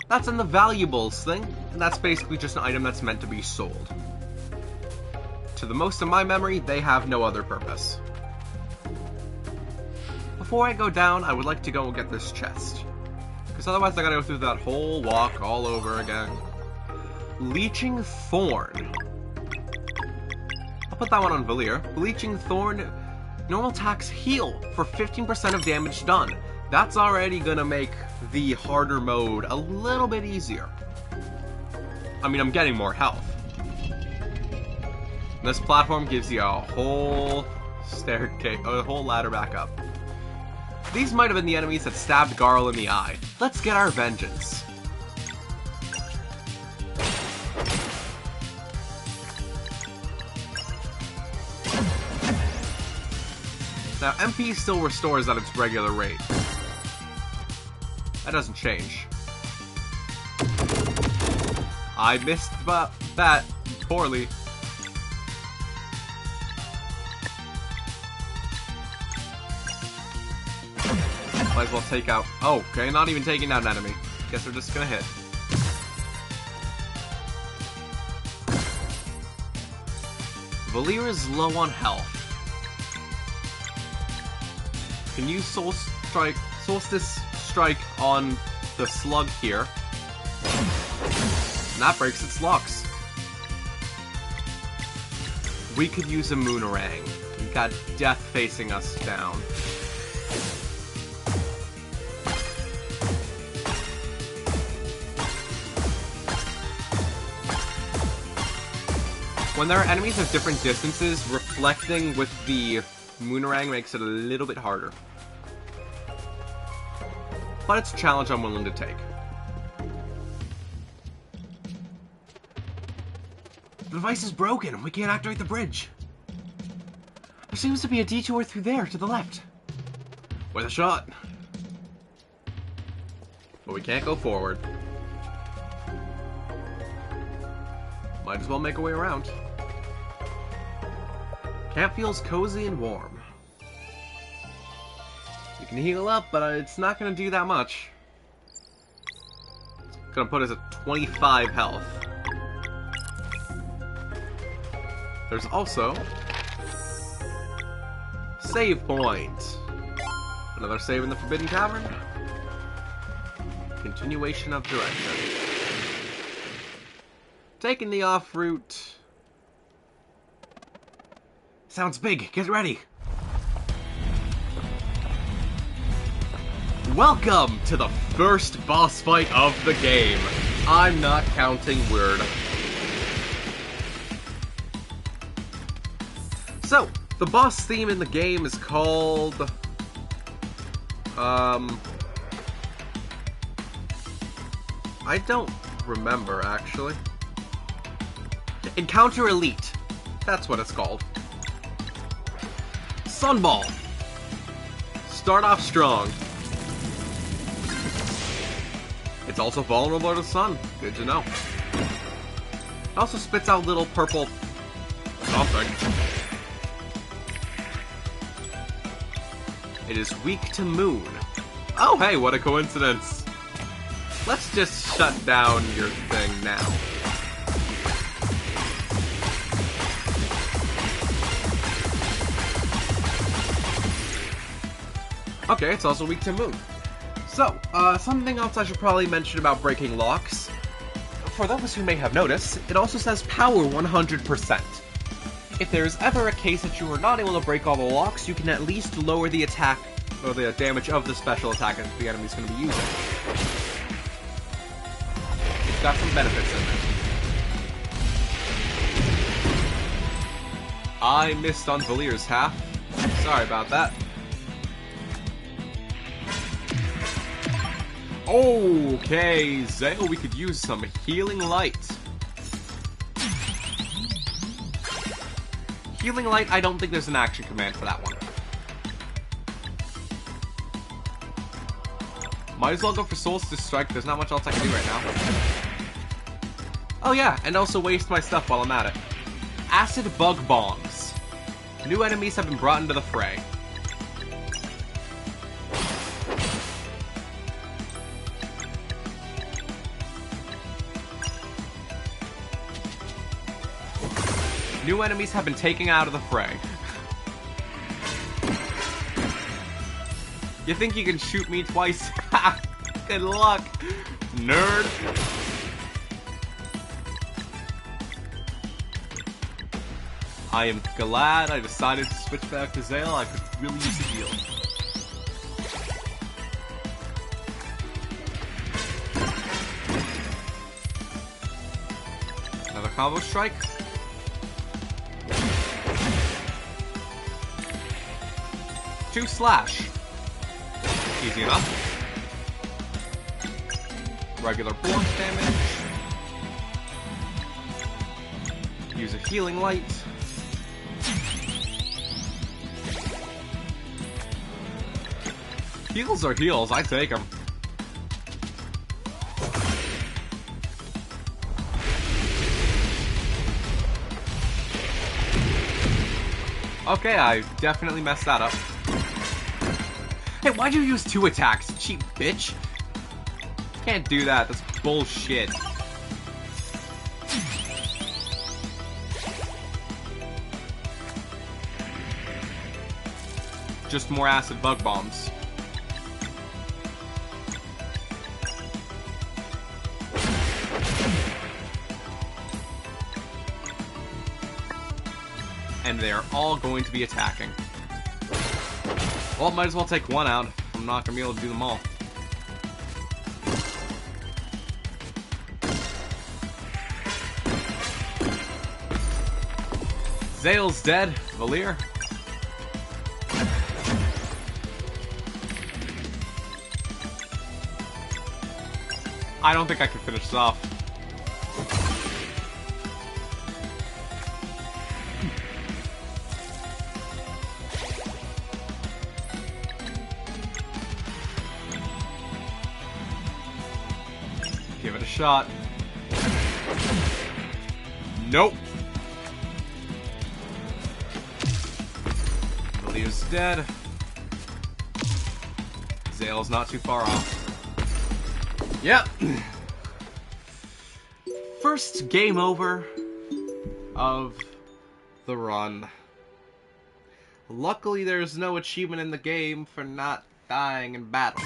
That's in the valuables thing, and that's basically just an item that's meant to be sold. To the most of my memory, they have no other purpose. Before I go down, I would like to go and get this chest. Because otherwise I gotta go through that whole walk all over again. Leeching Thorn. I'll put that one on Valir. Leeching Thorn, normal attacks heal for 15% of damage done. That's already gonna make the harder mode a little bit easier. I mean, I'm getting more health. This platform gives you a whole staircase, a whole ladder back up. These might have been the enemies that stabbed Garl in the eye. Let's get our vengeance. Now, MP still restores at its regular rate. That doesn't change. I missed that poorly. Might as well take out... Oh, okay, not even taking out an enemy. Guess we're just gonna hit. Valir is low on health. Can use Solstice Strike on the slug here. And that breaks its locks. We could use a Moonerang. We've got death facing us down. When there are enemies of different distances, reflecting with the Moonerang makes it a little bit harder. But it's a challenge I'm willing to take. The device is broken. We can't activate the bridge. There seems to be a detour through there to the left. With a shot. But we can't go forward. Might as well make our way around. Camp feels cozy and warm. You can heal up, but it's not going to do that much. It's going to put us at 25 health. There's also save point. Another save in the Forbidden Cavern. Continuation of direction. Taking the off route. Sounds big. Get ready. Welcome to the first boss fight of the game. I'm not counting word. So, the boss theme in the game is called... I don't remember, actually. Encounter Elite. That's what it's called. Sunball! Start off strong. It's also vulnerable to the sun. Good to know. It also spits out little purple something. It is weak to moon. Oh hey, what a coincidence. Let's just shut down your thing now. Okay, it's also weak to moon. So, something else I should probably mention about breaking locks. For those who may have noticed, it also says power 100%. If there is ever a case that you are not able to break all the locks, you can at least lower the attack, or the damage of the special attack that the enemy's going to be using. It's got some benefits in there. I missed on Valir's half. Sorry about that. Okay, Zale, we could use some Healing Light. Healing Light, I don't think there's an action command for that one. Might as well go for Solstice Strike, there's not much else I can do right now. Oh yeah, and also waste my stuff while I'm at it. Acid Bug Bombs. New enemies have been brought into the fray. New enemies have been taken out of the fray. You think you can shoot me twice? Good luck, nerd. I am glad I decided to switch back to Zale. I could really use a heal. Another combo strike. Two slash. Easy enough. Regular blunt damage. Use a healing light. Heals are heals, I take them. Okay, I definitely messed that up. Hey, why'd you use 2 attacks, cheap bitch? Can't do that, that's bullshit. Just more acid bug bombs. And they are all going to be attacking. Well, might as well take one out. I'm not going to be able to do them all. Zale's dead. Valir. I don't think I can finish this off. Give it a shot. Nope. Valir's dead. Zale's not too far off. Yep. First game over of the run. Luckily, there's no achievement in the game for not dying in battle.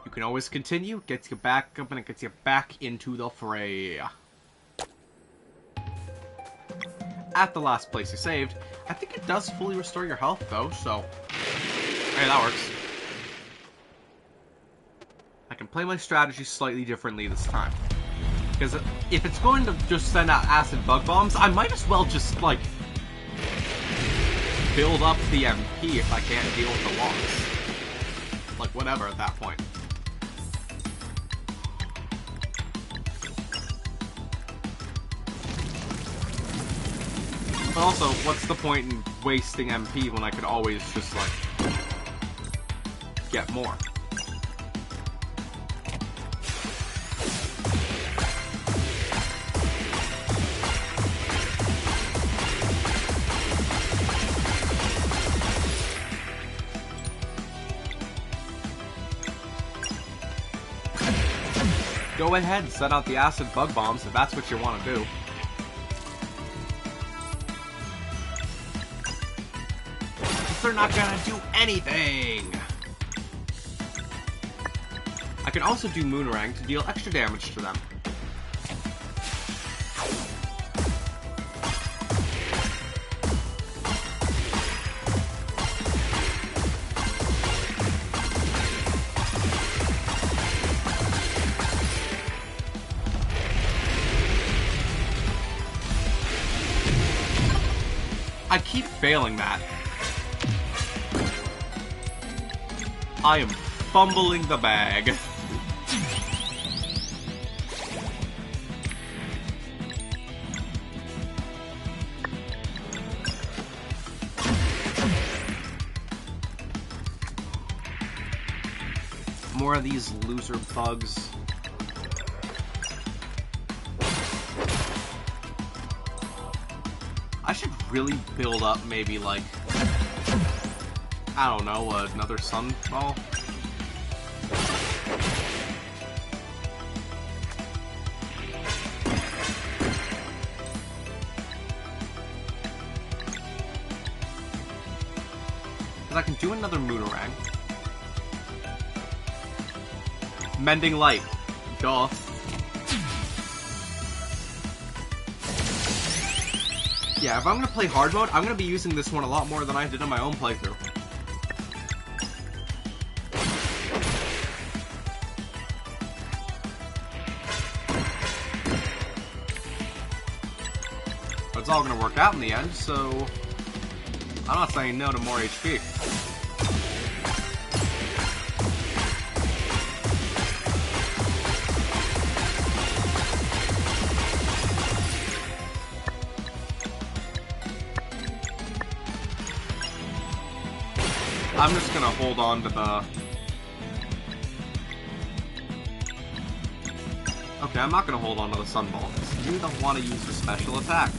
You can always continue, gets you back up, and it gets you back into the fray. At the last place you saved, I think it does fully restore your health, though, so... Hey, that works. I can play my strategy slightly differently this time. Because if it's going to just send out acid bug bombs, I might as well just, like, build up the MP if I can't deal with the loss. Like, whatever at that point. But also, what's the point in wasting MP when I could always just, like, get more. Go ahead and set out the acid bug bombs if that's what you want to do. They're not gonna do anything! I can also do Moonerang to deal extra damage to them. I keep failing that. I am fumbling the bag. More of these loser bugs. I should really build up maybe like, I don't know, another sun ball. Because I can do another Moonerang. Mending Light. Duh. Yeah, if I'm gonna play hard mode, I'm gonna be using this one a lot more than I did on my own playthrough. But it's all gonna work out in the end, so I'm not saying no to more HP. I'm just gonna hold on to the... Okay, I'm not gonna hold on to the Sunball, because you don't want to use your special attack.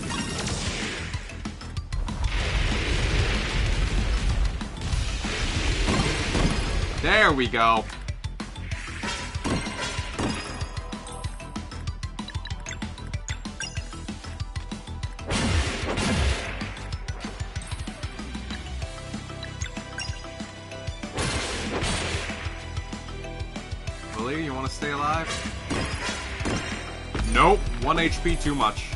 There we go. Really? You want to stay alive? Nope. 1 HP too much.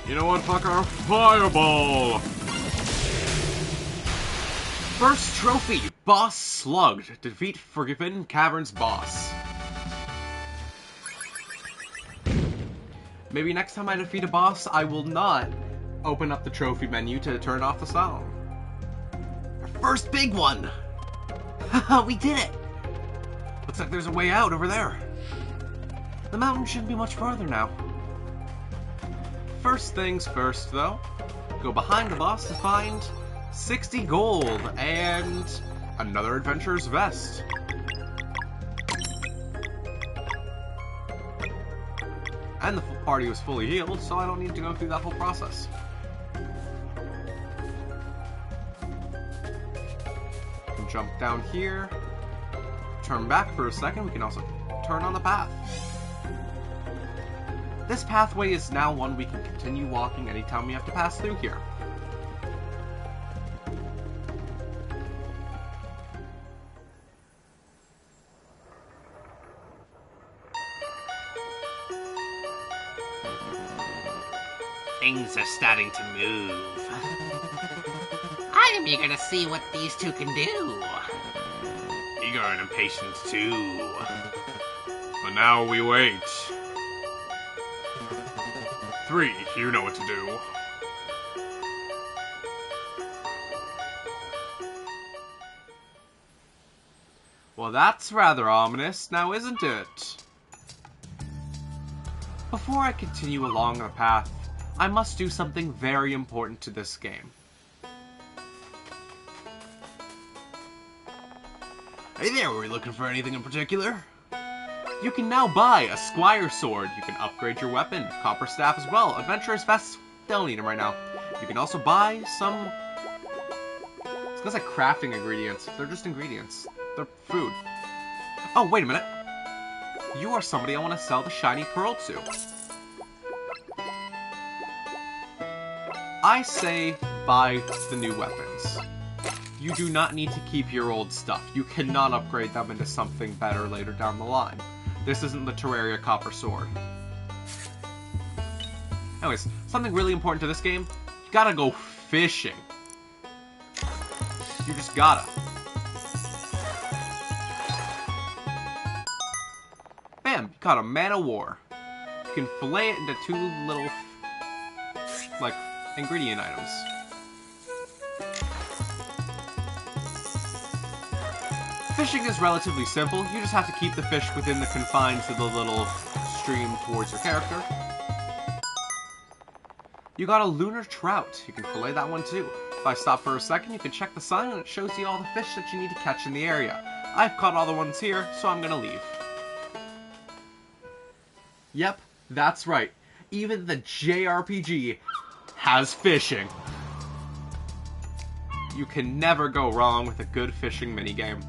You know what, fucker? Fireball! First trophy, Boss Slugged. Defeat Forgiven Caverns boss. Maybe next time I defeat a boss, I will not open up the trophy menu to turn off the sound. Our first big one! Haha, we did it! Looks like there's a way out over there. The mountain shouldn't be much farther now. First things first, though. Go behind the boss to find 60 gold and another adventurer's vest. And the party was fully healed, so I don't need to go through that whole process. Jump down here, turn back for a second. We can also turn on the path. This pathway is now one we can continue walking anytime we have to pass through here. Things are starting to move. I am eager to see what these two can do. Eager and impatient too. But now we wait. 3, you know what to do. Well, that's rather ominous, now isn't it? Before I continue along the path, I must do something very important to this game. Hey there, were you looking for anything in particular? You can now buy a Squire Sword. You can upgrade your weapon, Copper Staff as well. Adventurer's Vests, don't need them right now. You can also buy some... It's gonna say crafting ingredients. They're just ingredients. They're food. Oh, wait a minute. You are somebody I want to sell the Shiny Pearl to. I say buy the new weapons. You do not need to keep your old stuff. You cannot upgrade them into something better later down the line. This isn't the Terraria Copper Sword. Anyways, something really important to this game, you gotta go fishing. You just gotta. Bam! You caught a Man-O-War. You can fillet it into 2 little, like, ingredient items. Fishing is relatively simple. You just have to keep the fish within the confines of the little stream towards your character. You got a lunar trout. You can fillet that one too. If I stop for a second, you can check the sign and it shows you all the fish that you need to catch in the area. I've caught all the ones here, so I'm gonna leave. Yep, that's right. Even the JRPG has fishing. You can never go wrong with a good fishing minigame.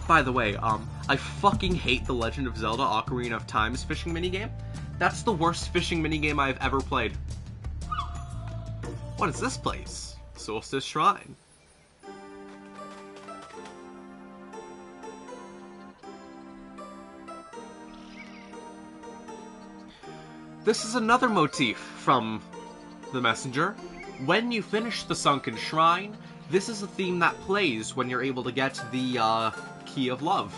By the way, I fucking hate the Legend of Zelda Ocarina of Time's fishing minigame. That's the worst fishing minigame I've ever played. What is this place? Solstice Shrine. This is another motif from The Messenger. When you finish the Sunken Shrine, this is a theme that plays when you're able to get the, Key of Love.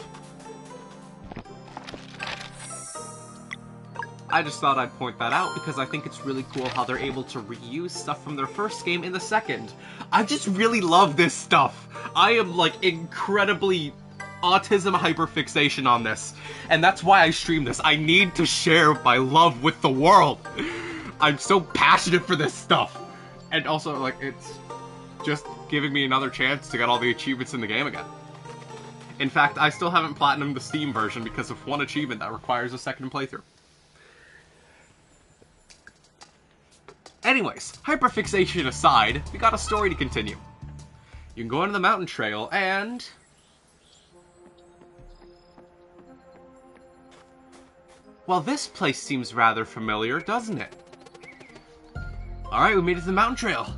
I just thought I'd point that out because I think it's really cool how they're able to reuse stuff from their first game in the second. I just really love this stuff. I am, like, incredibly autism hyperfixation on this. And that's why I stream this. I need to share my love with the world. I'm so passionate for this stuff. And also, like, it's just giving me another chance to get all the achievements in the game again. In fact, I still haven't platinumed the Steam version because of one achievement that requires a second playthrough. Anyways, hyperfixation aside, we got a story to continue. You can go into the mountain trail and... Well, this place seems rather familiar, doesn't it? Alright, we made it to the mountain trail.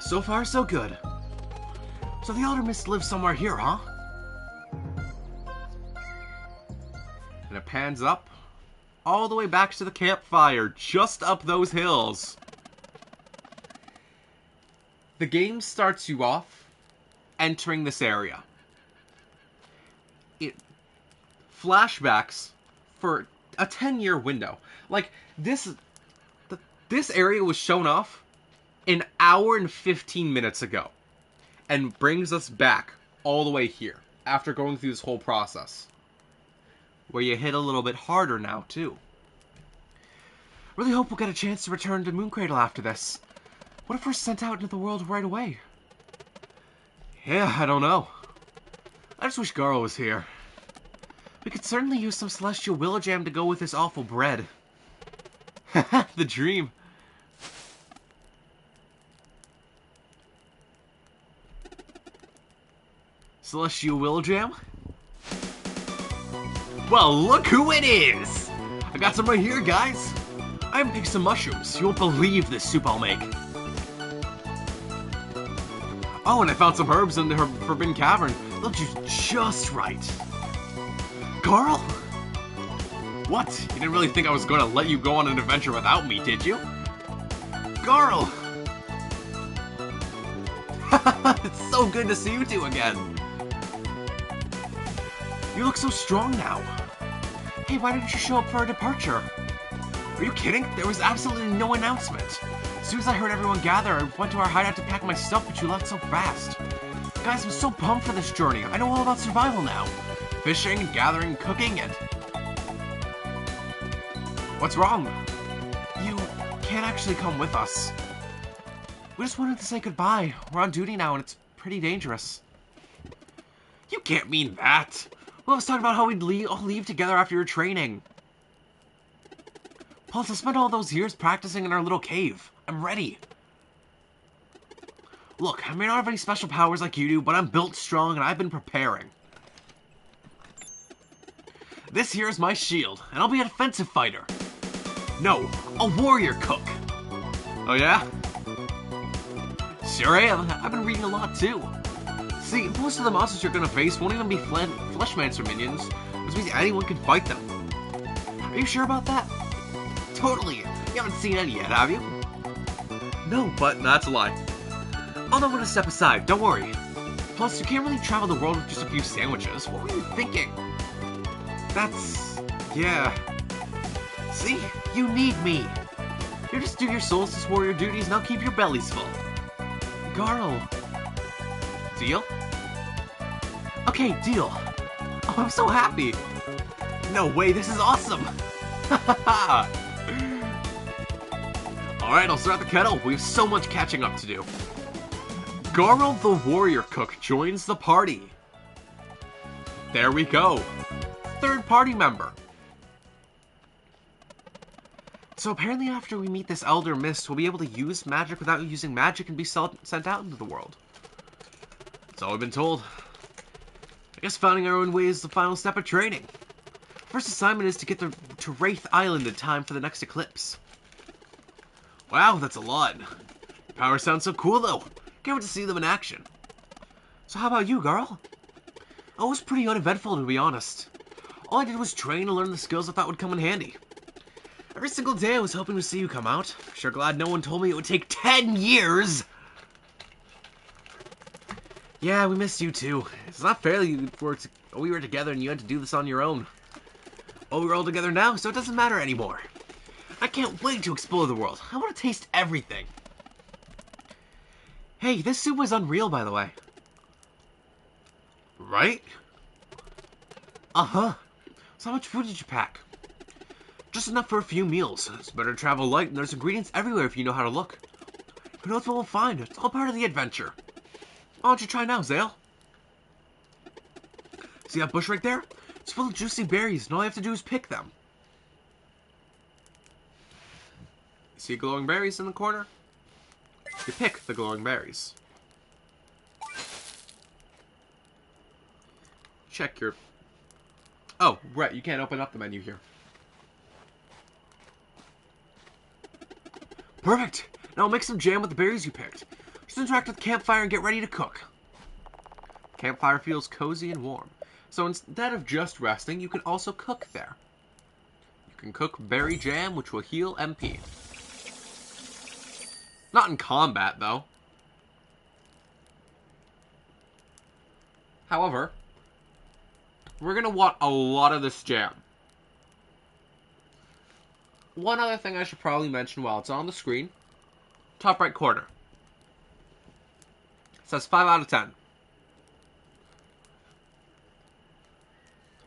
So far, so good. So the Elder Mist lives somewhere here, huh? And it pans up, all the way back to the campfire, just up those hills. The game starts you off entering this area. It flashbacks for a 10-year window. Like, this area was shown off an hour and 15 minutes ago. And brings us back all the way here, after going through this whole process. Where you hit a little bit harder now, too. Really hope we'll get a chance to return to Mooncradle after this. What if we're sent out into the world right away? Yeah, I don't know. I just wish Garl was here. We could certainly use some Celestial Willow Jam to go with this awful bread. Haha, the dream. Celestial Willow Jam? Well, look who it is! I got some right here, guys. I even picked some mushrooms. You won't believe this soup I'll make. Oh, and I found some herbs in the Forbidden Cavern. They'll juice just right. Garl? What? You didn't really think I was going to let you go on an adventure without me, did you? Garl! It's so good to see you two again. You look so strong now. Hey, why didn't you show up for our departure? Are you kidding? There was absolutely no announcement. As soon as I heard everyone gather, I went to our hideout to pack my stuff, but you left so fast. Guys, I'm so pumped for this journey. I know all about survival now. Fishing, gathering, cooking, and... What's wrong? You can't actually come with us. We just wanted to say goodbye. We're on duty now, and it's pretty dangerous. You can't mean that. Well, I was talking about how we'd all leave together after your training. Plus, I spent all those years practicing in our little cave. I'm ready. Look, I may not have any special powers like you do, but I'm built strong and I've been preparing. This here is my shield, and I'll be a defensive fighter. No, a warrior cook. Oh yeah? Sure am. I've been reading a lot too. See, most of the monsters you're gonna face won't even be Fleshmancer minions, which means anyone can fight them. Are you sure about that? Totally. You haven't seen any yet, have you? No, but that's a lie. I'm not gonna step aside, don't worry. Plus, you can't really travel the world with just a few sandwiches. What were you thinking? Yeah. See? You need me. You just do your Solstice Warrior duties and I'll keep your bellies full. Garl. Deal? Okay, deal. Oh, I'm so happy. No way, this is awesome. Alright, I'll start the kettle. We have so much catching up to do. Garl the Warrior Cook joins the party. There we go. Third party member. So apparently after we meet this Elder Mist, we'll be able to use magic without using magic and be sent out into the world. That's all we've been told. I guess finding our own way is the final step of training. First assignment is to get to Wraith Island in time for the next eclipse. Wow, that's a lot. Your powers sound so cool though. Can't wait to see them in action. So how about you, Garl? Oh, it was pretty uneventful to be honest. All I did was train and learn the skills I thought would come in handy. Every single day I was hoping to see you come out. Sure glad no one told me it would take 10 years! Yeah, we missed you too. It's not fair that we were together and you had to do this on your own. Well, we're all together now, so it doesn't matter anymore. I can't wait to explore the world. I want to taste everything. Hey, this soup was unreal, by the way. Right? Uh-huh. So how much food did you pack? Just enough for a few meals. It's better to travel light, and there's ingredients everywhere if you know how to look. Who knows what we'll find? It's all part of the adventure. Why don't you try now, Zale? See that bush right there? It's full of juicy berries, and all you have to do is pick them. See glowing berries in the corner? You pick the glowing berries. Check your... Oh, right, you can't open up the menu here. Perfect! Now make some jam with the berries you picked. Just interact with the campfire and get ready to cook. Campfire feels cozy and warm. So instead of just resting, you can also cook there. You can cook berry jam, which will heal MP. Not in combat, though. However, we're going to want a lot of this jam. One other thing I should probably mention while it's on the screen. Top right corner. It says 5 out of 10.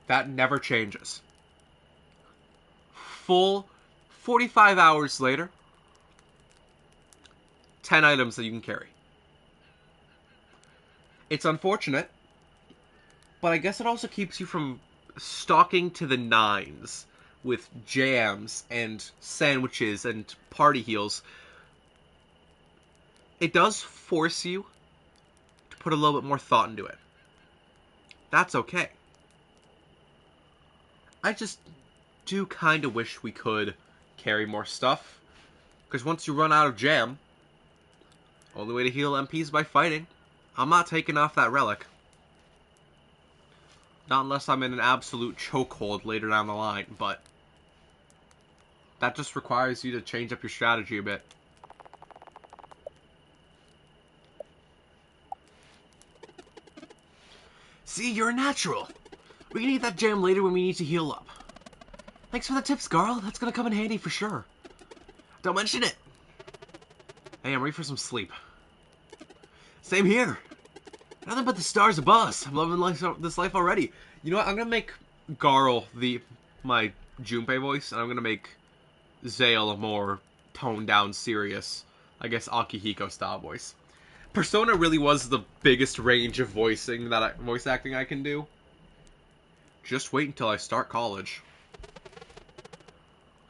That never changes. Full 45 hours later, 10 items that you can carry. It's unfortunate, but I guess it also keeps you from stocking to the nines with jams and sandwiches and party heals. It does force you to put a little bit more thought into it. That's okay. I just do kind of wish we could carry more stuff, because once you run out of jam, only way to heal MP is by fighting. I'm not taking off that relic. Not unless I'm in an absolute chokehold later down the line, but that just requires you to change up your strategy a bit. See, you're a natural. We can eat that jam later when we need to heal up. Thanks for the tips, Garl. That's gonna come in handy for sure. Don't mention it. Hey, I'm ready for some sleep. Same here. Nothing but the stars above us. I'm loving this life already. You know what? I'm gonna make Garl my Junpei voice, and I'm gonna make Zale a more toned down, serious, I guess, Akihiko style voice. Persona really was the biggest range of voice acting I can do. Just wait until I start college.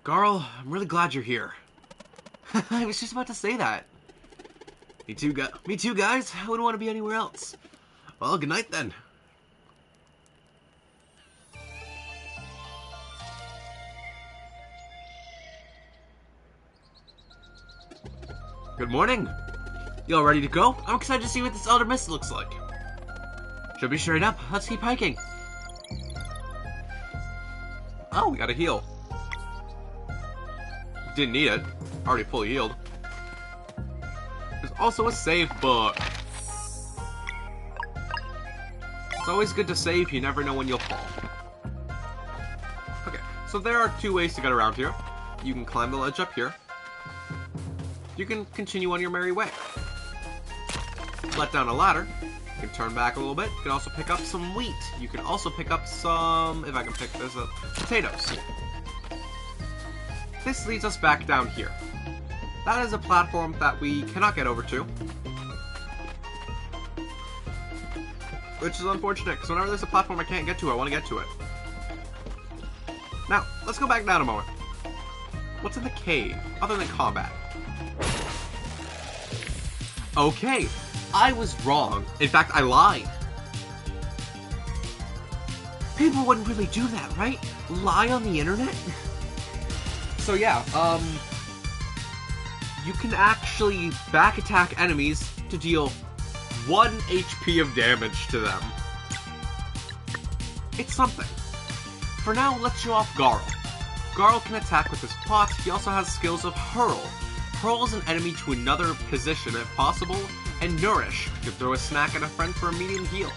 Garl, I'm really glad you're here. I was just about to say that. Me too, guys. I wouldn't want to be anywhere else. Well, good night then. Good morning. You all ready to go? I'm excited to see what this Elder Mist looks like. Should be straight up. Let's keep hiking. Oh, we got a heal. Didn't need it. Already fully healed. There's also a save book. It's always good to save. You never know when you'll fall. Okay, so there are two ways to get around here. You can climb the ledge up here. You can continue on your merry way. Let down a ladder. You can turn back a little bit. You can also pick up some wheat. You can also pick up some, if I can pick this up, potatoes. This leads us back down here. That is a platform that we cannot get over to. Which is unfortunate, because whenever there's a platform I can't get to, I want to get to it. Now, let's go back down a moment. What's in the cave, other than combat? Okay, I was wrong. In fact, I lied. People wouldn't really do that, right? Lie on the internet? So yeah, you can actually back attack enemies to deal 1 HP of damage to them. It's something. For now, let's show off Garl. Garl can attack with his pot. He also has skills of Hurl. Hurls an enemy to another position if possible, and Nourish. You can throw a snack at a friend for a medium heal.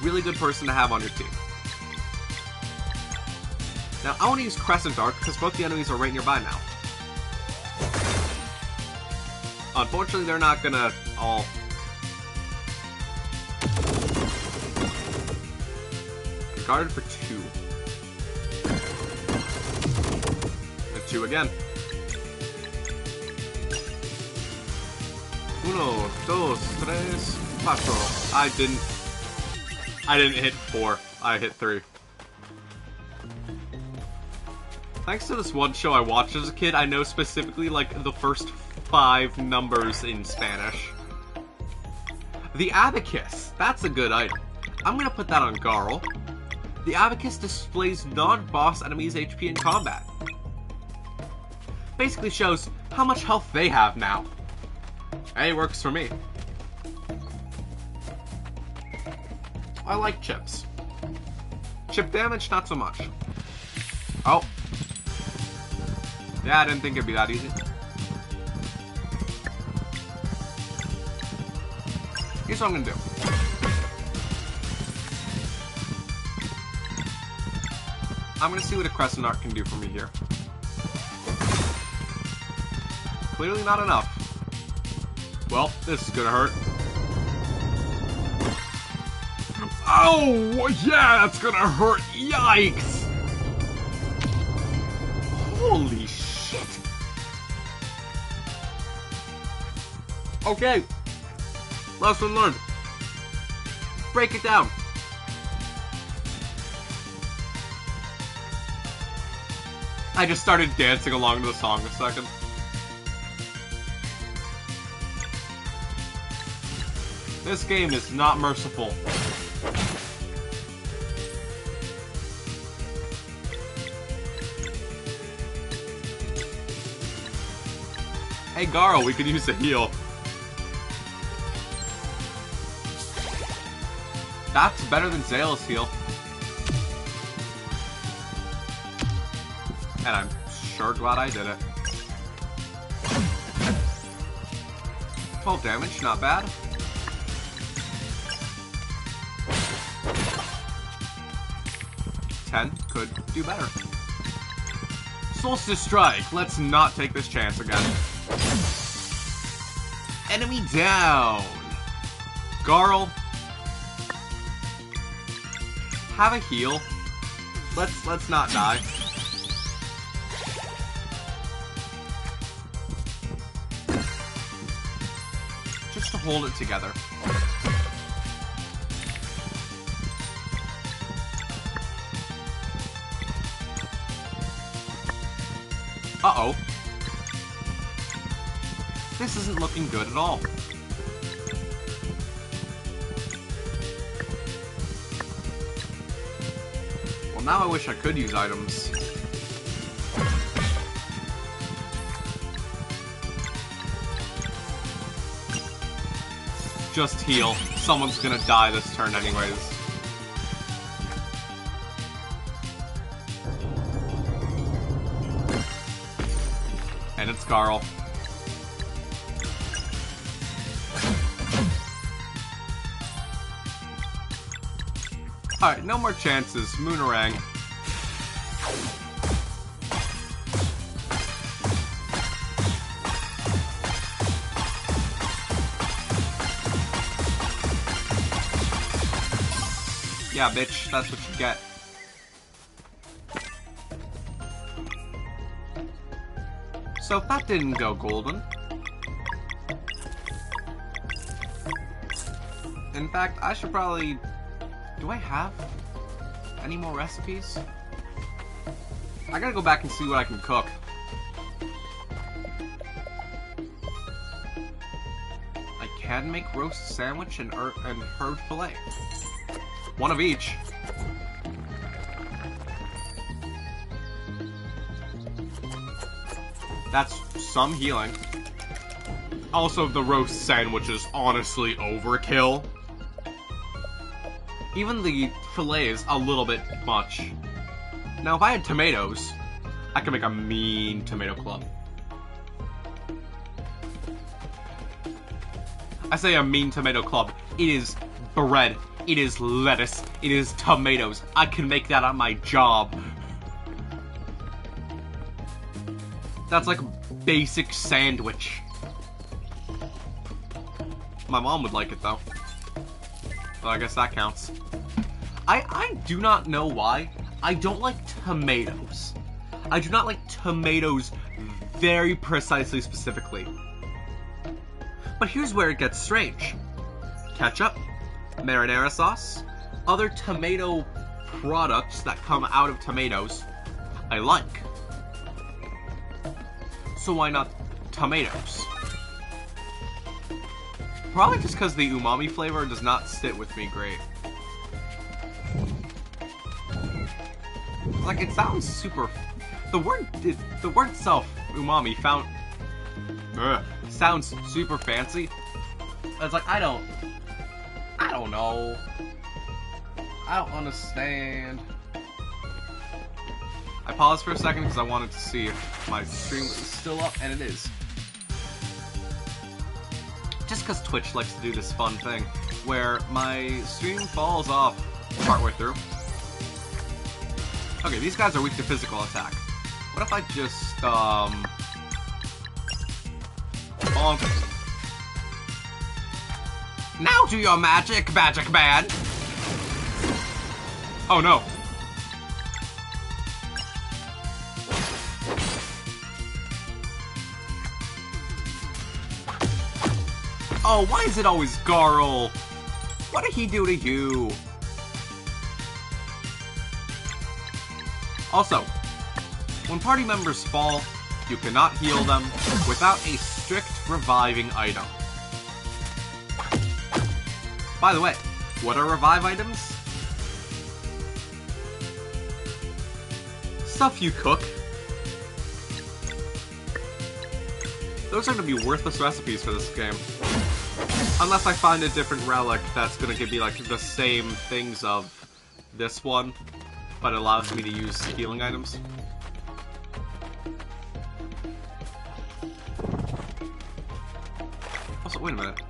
Really good person to have on your team. Now, I want to use Crescent Arc because both the enemies are right nearby now. Unfortunately, they're not gonna all... Guarded for 2. And 2 again. 1, 2, 3, 4. I didn't hit 4. I hit 3. Thanks to this one show I watched as a kid, I know specifically, like, the first 5 numbers in Spanish. The Abacus. That's a good item. I'm gonna put that on Garl. The Abacus displays non-boss enemies' HP in combat. Basically shows how much health they have now. Hey, works for me. I like chips. Chip damage, not so much. Oh. Yeah, I didn't think it'd be that easy. Here's what I'm gonna do. I'm gonna see what a Crescent Arc can do for me here. Clearly not enough. Well, this is gonna hurt. Oh, yeah, that's gonna hurt. Yikes! Holy shit. Okay. Lesson learned. Break it down. I just started dancing along to the song a second. This game is not merciful. Hey Garl, we could use a heal. That's better than Zale's heal. And I'm sure glad I did it. 12 damage, not bad. Could do better. Solstice Strike. Let's not take this chance again. Enemy down. Garl. Have a heal. Let's not die. Just to hold it together. Uh-oh. This isn't looking good at all. Well, now I wish I could use items. Just heal. Someone's gonna die this turn anyways. And it's Garl. Alright, no more chances. Moonerang. Yeah, bitch, that's what you get. So if that didn't go golden... In fact, I should probably... Do I have any more recipes? I gotta go back and see what I can cook. I can make roast sandwich and herb fillet. One of each. That's some healing. Also, the roast sandwich is honestly overkill. Even the fillet is a little bit much. Now, if I had tomatoes, I could make a mean tomato club. I say a mean tomato club. It is bread. It is lettuce. It is tomatoes. I can make that on my job. That's like a basic sandwich. My mom would like it though. So I guess that counts. I do not know why. I don't like tomatoes. I do not like tomatoes very precisely specifically. But here's where it gets strange. Ketchup, marinara sauce, other tomato products that come out of tomatoes, I like. So why not tomatoes? Probably just because the umami flavor does not sit with me great. Like, it sounds super... The word itself, umami, sounds super fancy. It's like, I don't know. I don't understand. I paused for a second because I wanted to see if my stream was still up, and it is. Just because Twitch likes to do this fun thing, where my stream falls off partway through. Okay, these guys are weak to physical attack. What if I just, bonk. Now do your magic, Magic Man! Oh no. Oh, why is it always Garl? What did he do to you? Also, when party members fall, you cannot heal them without a strict reviving item. By the way, what are revive items? Stuff you cook. Those are going to be worthless recipes for this game. Unless I find a different relic that's going to give me like the same things of this one, but it allows me to use healing items. Also, wait a minute.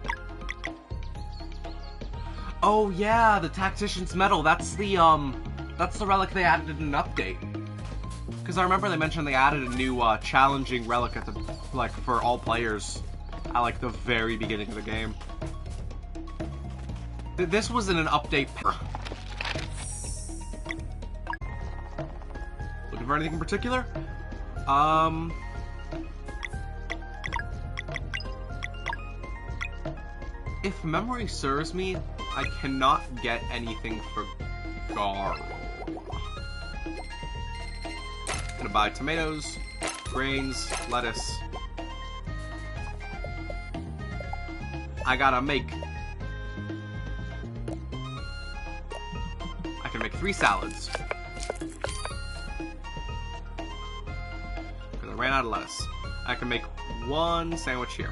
Oh yeah, the Tactician's Medal. That's the relic they added in an update. Because I remember they mentioned they added a new challenging relic at the for all players at like the very beginning of the game. This was in an update. looking for anything in particular? If memory serves me, I cannot get anything for Garl. Gonna buy tomatoes, grains, lettuce. I gotta make... I can make 3 salads. Because I ran out of lettuce. I can make 1 sandwich here.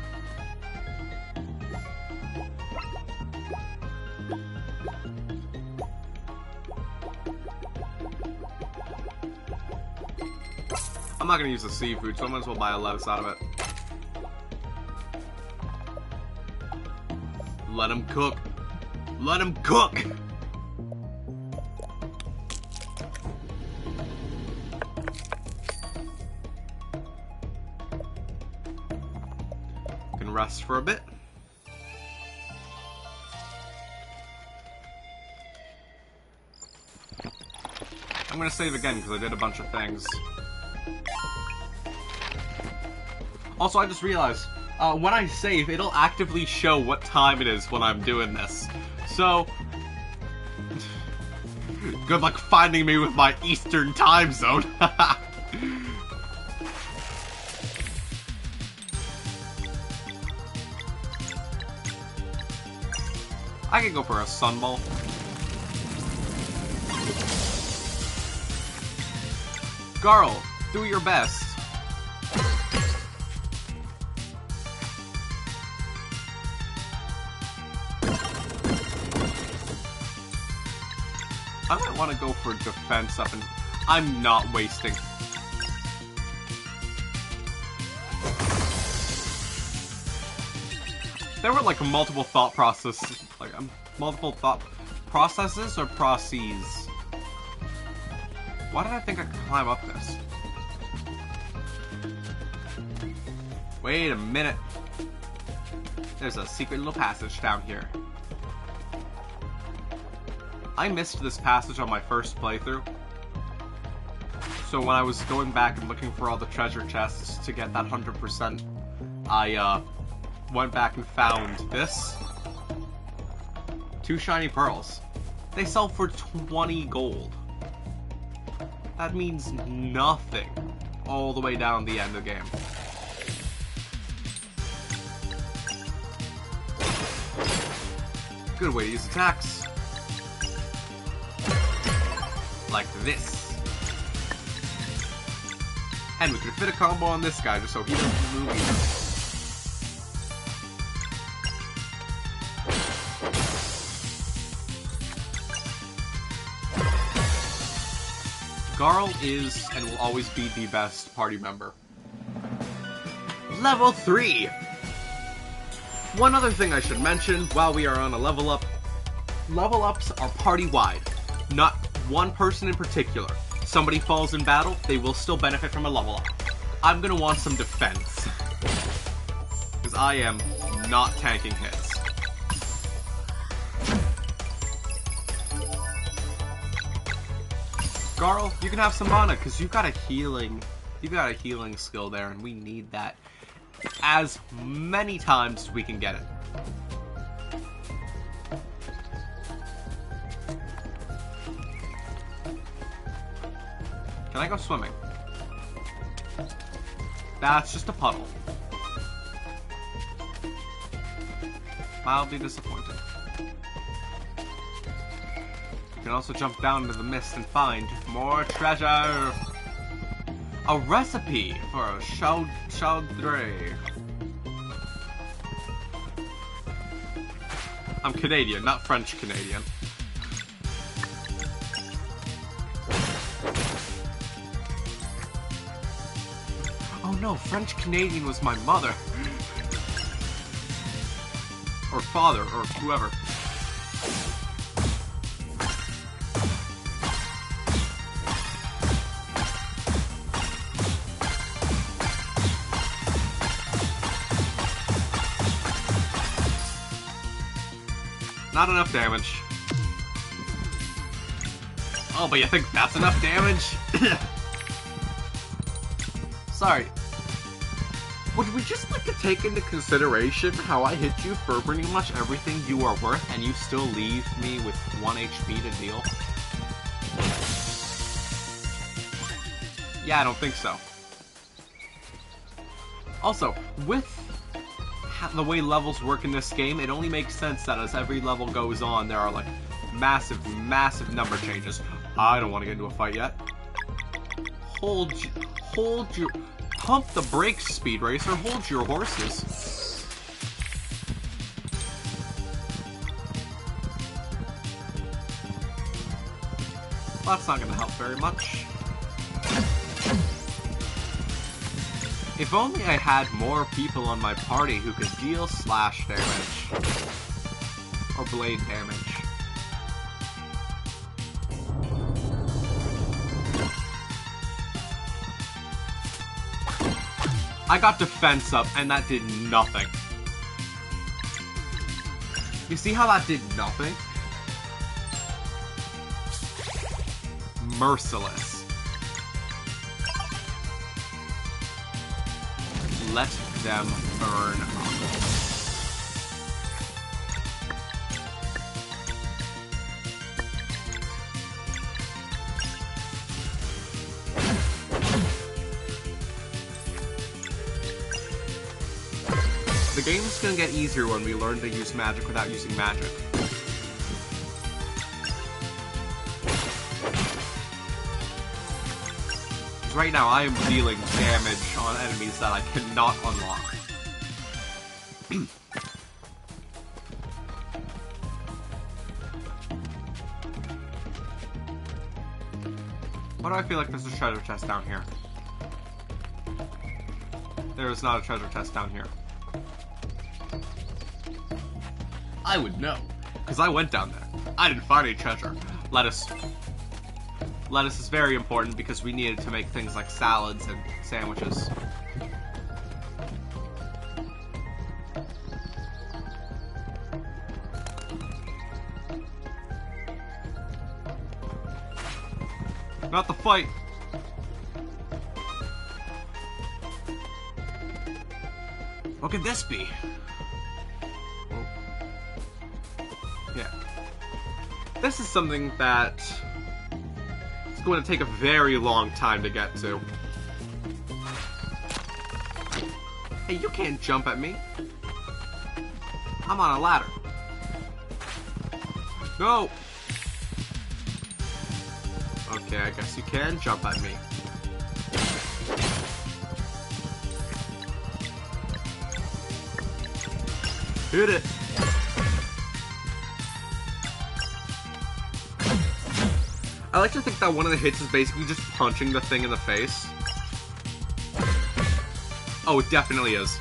I'm not gonna use the seafood, so I might as well buy a lettuce out of it. Let him cook. Let him cook! Can rest for a bit. I'm gonna save again because I did a bunch of things. Also, I just realized, when I save, it'll actively show what time it is when I'm doing this. So, good luck finding me with my Eastern time zone. I can go for a sunball. Garl, do your best. I might want to go for defense up and... I'm not wasting. There were like multiple thought processes, multiple thought processes or processes. Why did I think I could climb up this? Wait a minute. There's a secret little passage down here. I missed this passage on my first playthrough. So when I was going back and looking for all the treasure chests to get that 100%, I went back and found this. 2 shiny pearls. They sell for 20 gold. That means nothing all the way down the end of the game. Good way to use attacks. Like this. And we could fit a combo on this guy just so he doesn't move either. Garl is and will always be the best party member. Level 3! One other thing I should mention while we are on a level up. Level ups are party-wide, not one person in particular. Somebody falls in battle, they will still benefit from a level up. I'm gonna want some defense. Because I am not tanking hits. Garl, you can have some mana, because you've got a healing skill there, and we need that as many times as we can get it. Can I go swimming? That's just a puddle. Mildly disappointed. You can also jump down into the mist and find more treasure! A recipe for a chaudre. I'm Canadian, not French Canadian. Oh no, French Canadian was my mother. Or father, or whoever. Not enough damage. Oh, but you think that's enough damage? Sorry. Would we just like to take into consideration how I hit you for pretty much everything you are worth, and you still leave me with 1 HP to deal? Yeah, I don't think so. Also, with the way levels work in this game, it only makes sense that as every level goes on, there are like massive, massive number changes. I don't want to get into a fight yet. Hold your... Pump the brakes, Speed Racer. Hold your horses. Well, that's not going to help very much. If only I had more people on my party who could deal slash damage. Or blade damage. I got defense up, and that did nothing. You see how that did nothing? Merciless. Let them burn up. The game's gonna get easier when we learn to use magic without using magic. Right now, I am dealing damage on enemies that I cannot unlock. Why do I feel like there's a treasure chest down here? There is not a treasure chest down here. I would know, because I went down there. I didn't find any treasure. Lettuce. Lettuce is very important because we needed to make things like salads and sandwiches. Not the fight. What could this be? Yeah. This is something that is going to take a very long time to get to. Hey, you can't jump at me. I'm on a ladder. No! Okay, I guess you can jump at me. Hit it! I like to think that one of the hits is basically just punching the thing in the face. Oh, it definitely is.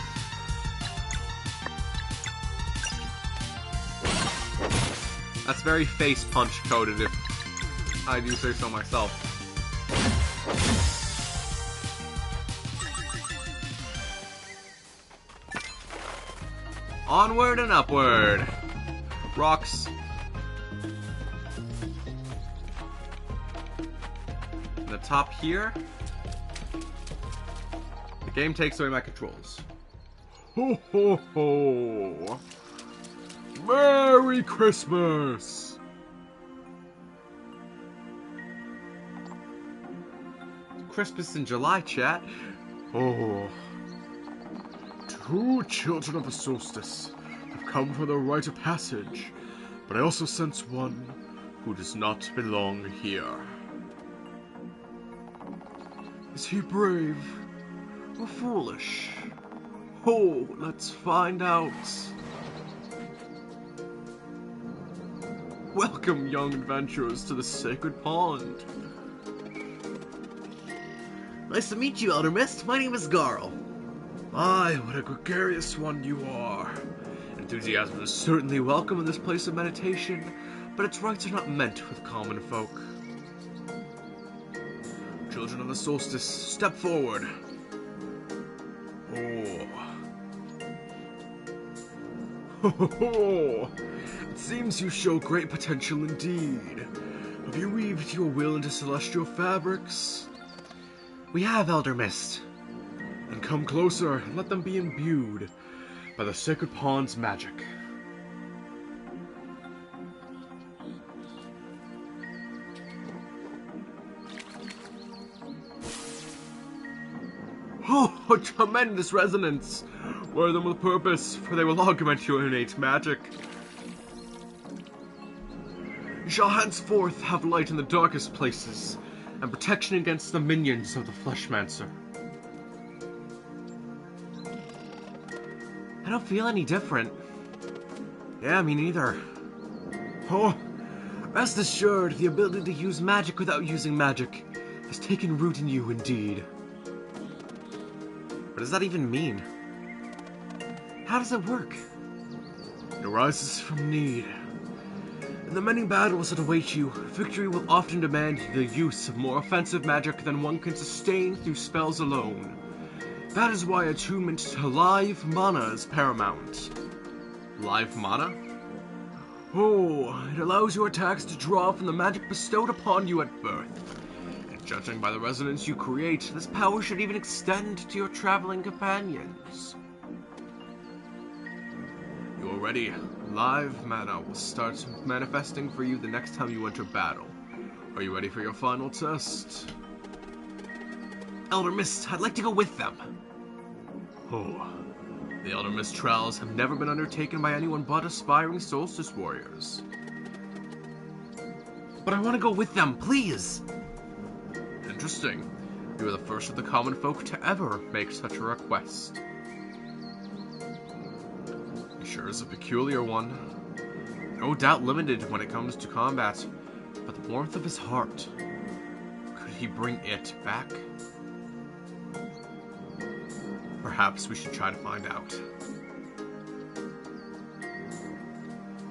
That's very face punch coded, if I do say so myself. Onward and upward. Rocks. The top here. The game takes away my controls. Ho ho ho! Merry Christmas! Christmas in July, chat. Oh. 2 children of the solstice have come for the rite of passage, but I also sense one who does not belong here. Is he brave or foolish? Oh, let's find out. Welcome, young adventurers, to the Sacred Pond. Nice to meet you, Elder Mist. My name is Garl. My, what a gregarious one you are. Enthusiasm is certainly welcome in this place of meditation, but its rites are not meant with common folk. Children of the solstice, step forward. Oh. Ho ho ho! It seems you show great potential indeed. Have you weaved your will into celestial fabrics? We have, Elder Mist. and come closer and let them be imbued by the Sacred Pawn's magic. Oh, a tremendous resonance! Wear them with purpose, for they will augment your innate magic. You shall henceforth have light in the darkest places, and protection against the minions of the Fleshmancer. I don't feel any different. Yeah, me neither. Oh, rest assured, the ability to use magic without using magic has taken root in you indeed. What does that even mean? How does it work? It arises from need. In the many battles that await you, victory will often demand the use of more offensive magic than one can sustain through spells alone. That is why attunement to live mana is paramount. Live mana? Oh, it allows your attacks to draw from the magic bestowed upon you at birth. And judging by the resonance you create, this power should even extend to your traveling companions. You are ready. Live mana will start manifesting for you the next time you enter battle. Are you ready for your final test? Elder Mist, I'd like to go with them. Oh, the Elder Mist trials have never been undertaken by anyone but aspiring Solstice warriors. But I want to go with them, please! Interesting. You are the first of the common folk to ever make such a request. He sure is a peculiar one. No doubt limited when it comes to combat, but the warmth of his heart. Could he bring it back? Perhaps we should try to find out.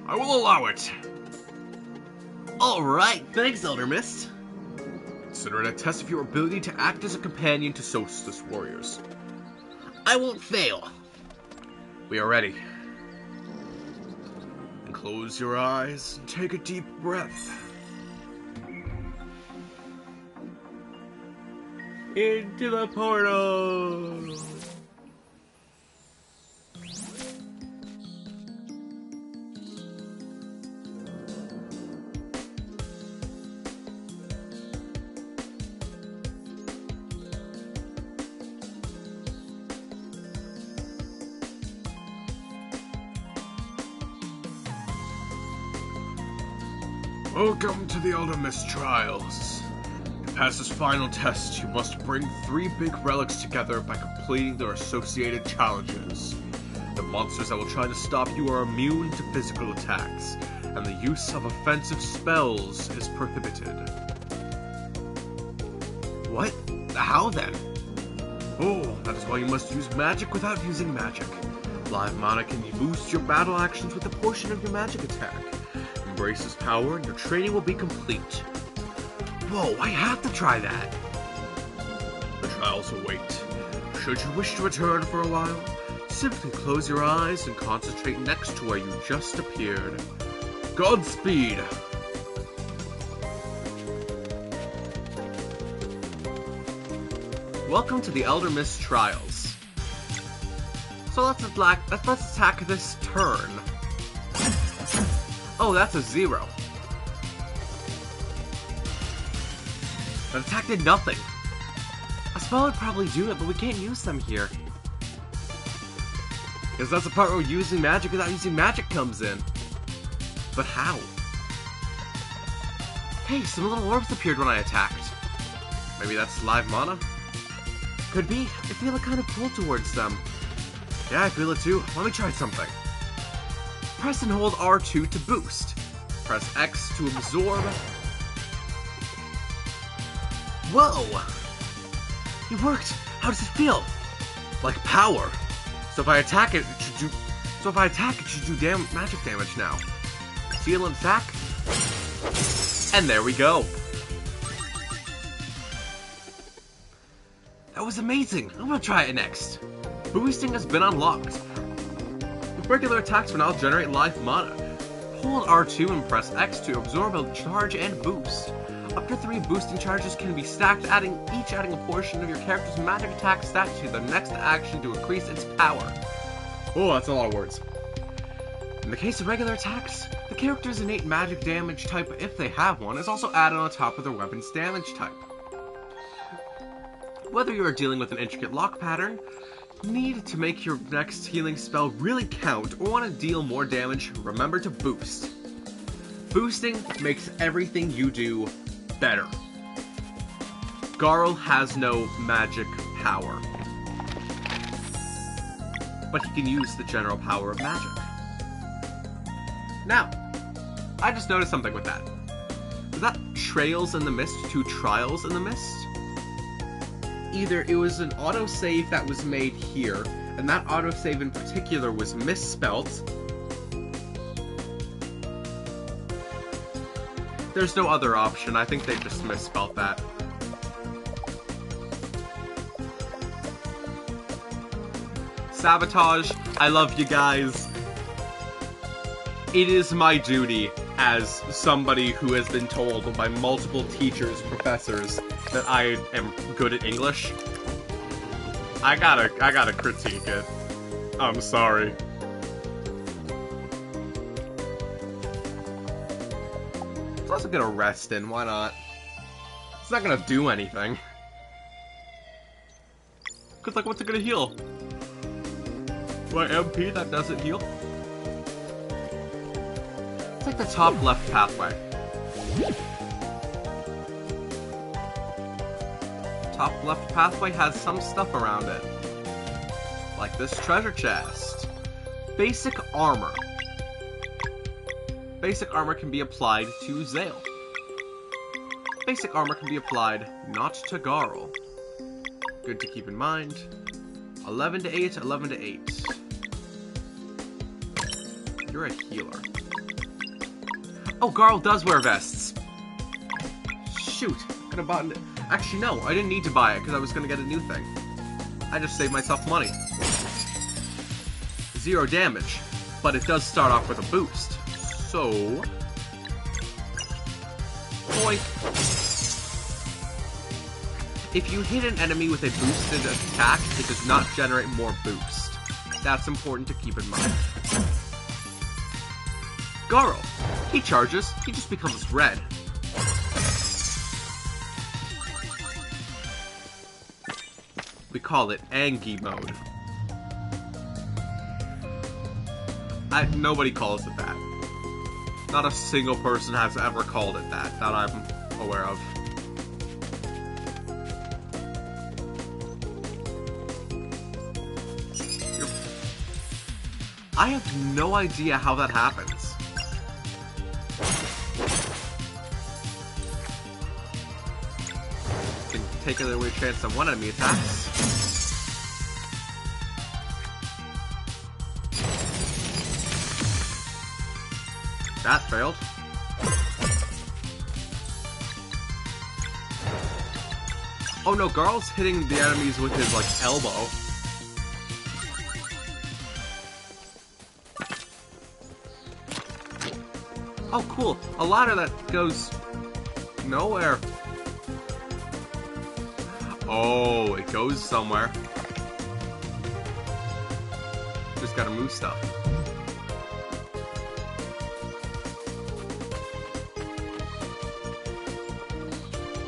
I will allow it! Alright, thanks, Elder Mist. Consider it a test of your ability to act as a companion to Solstice warriors. I won't fail. We are ready. And close your eyes and take a deep breath. Into the portal! Welcome to the Elder Mist Trials. To pass this final test, you must bring 3 big relics together by completing their associated challenges. The monsters that will try to stop you are immune to physical attacks, and the use of offensive spells is prohibited. What? How then? Oh, that is why you must use magic without using magic. Live mana can boost your battle actions with a portion of your magic attack. Embrace this power and your training will be complete. Whoa, I have to try that. The trials await. Should you wish to return for a while, simply close your eyes and concentrate next to where you just appeared. Godspeed! Welcome to the Elder Mist Trials. So let's attack this turn. Oh, that's a 0. That attack did nothing. A spell would probably do it, but we can't use them here. Because that's the part where using magic without using magic comes in. But how? Hey, some little orbs appeared when I attacked. Maybe that's live mana? Could be. I feel a kind of pull towards them. Yeah, I feel it too. Let me try something. Press and hold R2 to boost. Press X to absorb. Whoa! It worked! How does it feel? Like power. So if I attack it, it should do magic damage now. Seal and attack. And there we go. That was amazing! I'm gonna try it next. Boosting has been unlocked. Regular attacks will now generate life mana. Hold R2 and press X to absorb a charge and boost. Up to 3 boosting charges can be stacked, each adding a portion of your character's magic attack stat to the next action to increase its power. Oh, that's a lot of words. In the case of regular attacks, the character's innate magic damage type, if they have one, is also added on top of their weapon's damage type. Whether you are dealing with an intricate lock pattern, need to make your next healing spell really count, or want to deal more damage, remember to boost. Boosting makes everything you do better. Garl has no magic power, but he can use the general power of magic. Now, I just noticed something with that. Was that Trails in the Mist to Trials in the Mist? Either it was an autosave that was made here, and that autosave in particular was misspelt. There's no other option. I think they just misspelled that. Sabotage, I love you guys. It is my duty as somebody who has been told by multiple teachers, professors, that I am good at English. I gotta critique it. I'm sorry. Let's also get a rest in, why not? It's not gonna do anything. Cause like, what's it gonna heal? My MP that doesn't heal? Take the top left pathway. Top left pathway has some stuff around it. Like this treasure chest. Basic armor. Basic armor can be applied to Zale. Basic armor can be applied not to Garl. Good to keep in mind. 11 to 8, 11 to 8. You're a healer. Oh, Garl does wear vests. Shoot, could have bought it. Actually, no, I didn't need to buy it because I was going to get a new thing. I just saved myself money. 0 damage, but it does start off with a boost. So, boink. If you hit an enemy with a boosted attack, it does not generate more boost. That's important to keep in mind. Garl, he charges, he just becomes red. We call it Angie mode. Nobody calls it that. Not a single person has ever called it that I'm aware of. I have no idea how that happens. Can take away a chance on one enemy attacks. That failed. Oh no, Garl's hitting the enemies with his, like, elbow. Oh cool, a ladder that goes nowhere. Oh, it goes somewhere. Just gotta move stuff.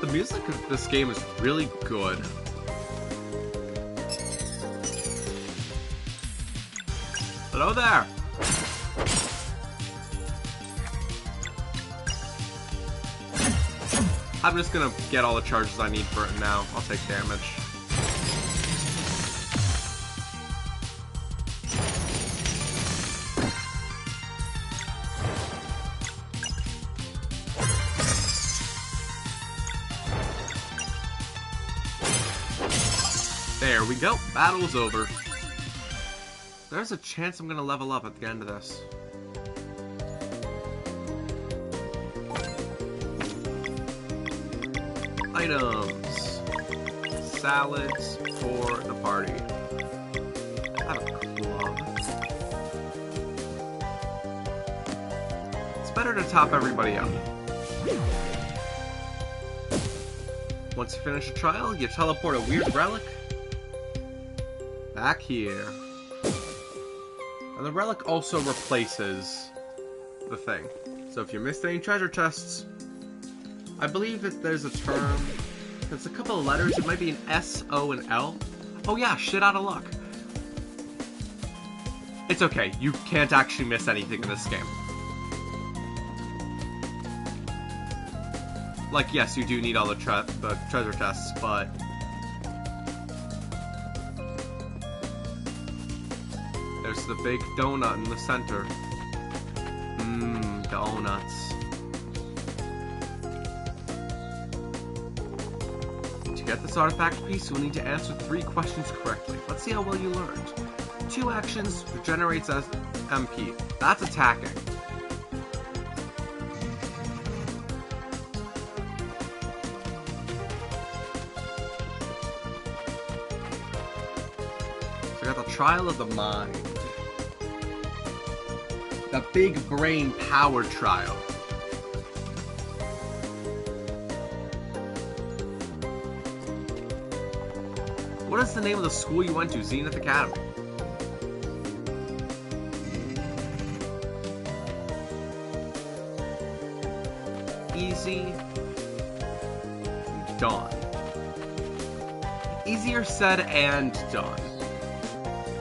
The music of this game is really good. Hello there! I'm just gonna get all the charges I need for it now. I'll take damage. There we go. Battle's over. There's a chance I'm gonna level up at the end of this. Items. Salads for the party. I have a club. It's better to top everybody up. Once you finish the trial, you teleport a weird relic back here. And the relic also replaces the thing. So if you missed any treasure chests, I believe that there's a term, there's a couple of letters, it might be an S, O, and L. Oh yeah, shit out of luck. It's okay, you can't actually miss anything in this game. Like, yes, you do need all the treasure chests, but... There's the big donut in the center. Mmm, donuts. To get this artifact piece, you'll need to answer 3 questions correctly. Let's see how well you learned. 2 actions regenerates as MP. That's attacking. So I got the Trial of the Mind. The Big Brain Power Trial. What is the name of the school you went to? Zenith Academy. Easy. Done. Easier said and done.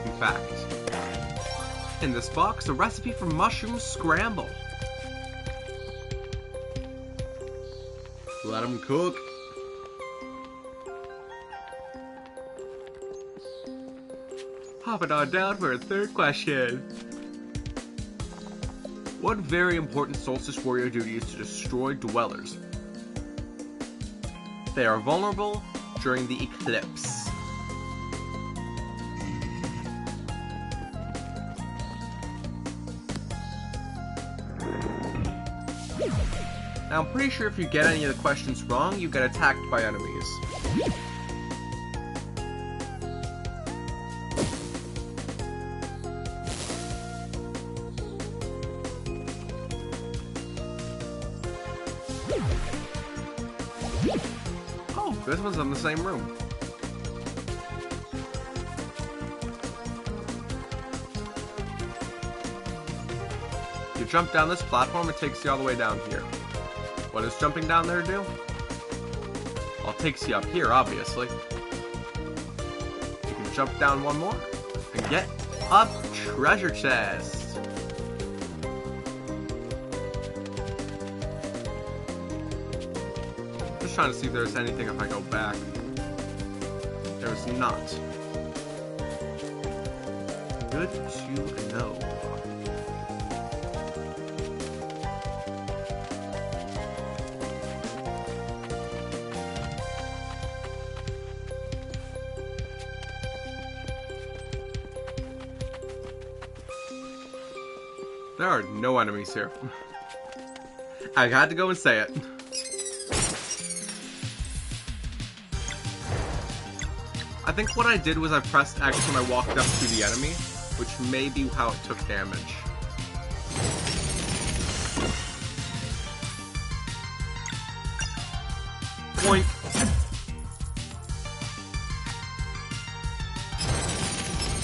In fact. In this box, a recipe for mushroom scramble. Let them cook. Hopping on down for a 3rd question. One very important Solstice Warrior duty is to destroy dwellers. They are vulnerable during the eclipse. Now, I'm pretty sure if you get any of the questions wrong, you get attacked by enemies. Oh, this one's in the same room. You jump down this platform, it takes you all the way down here. What does jumping down there do? Well, it takes you up here, obviously. You can jump down one more and get a treasure chest. Just trying to see if there's anything if I go back. There's not. Good to know. There are no enemies here. I had to go and say it. I think what I did was I pressed X when I walked up to the enemy, which may be how it took damage. Boink.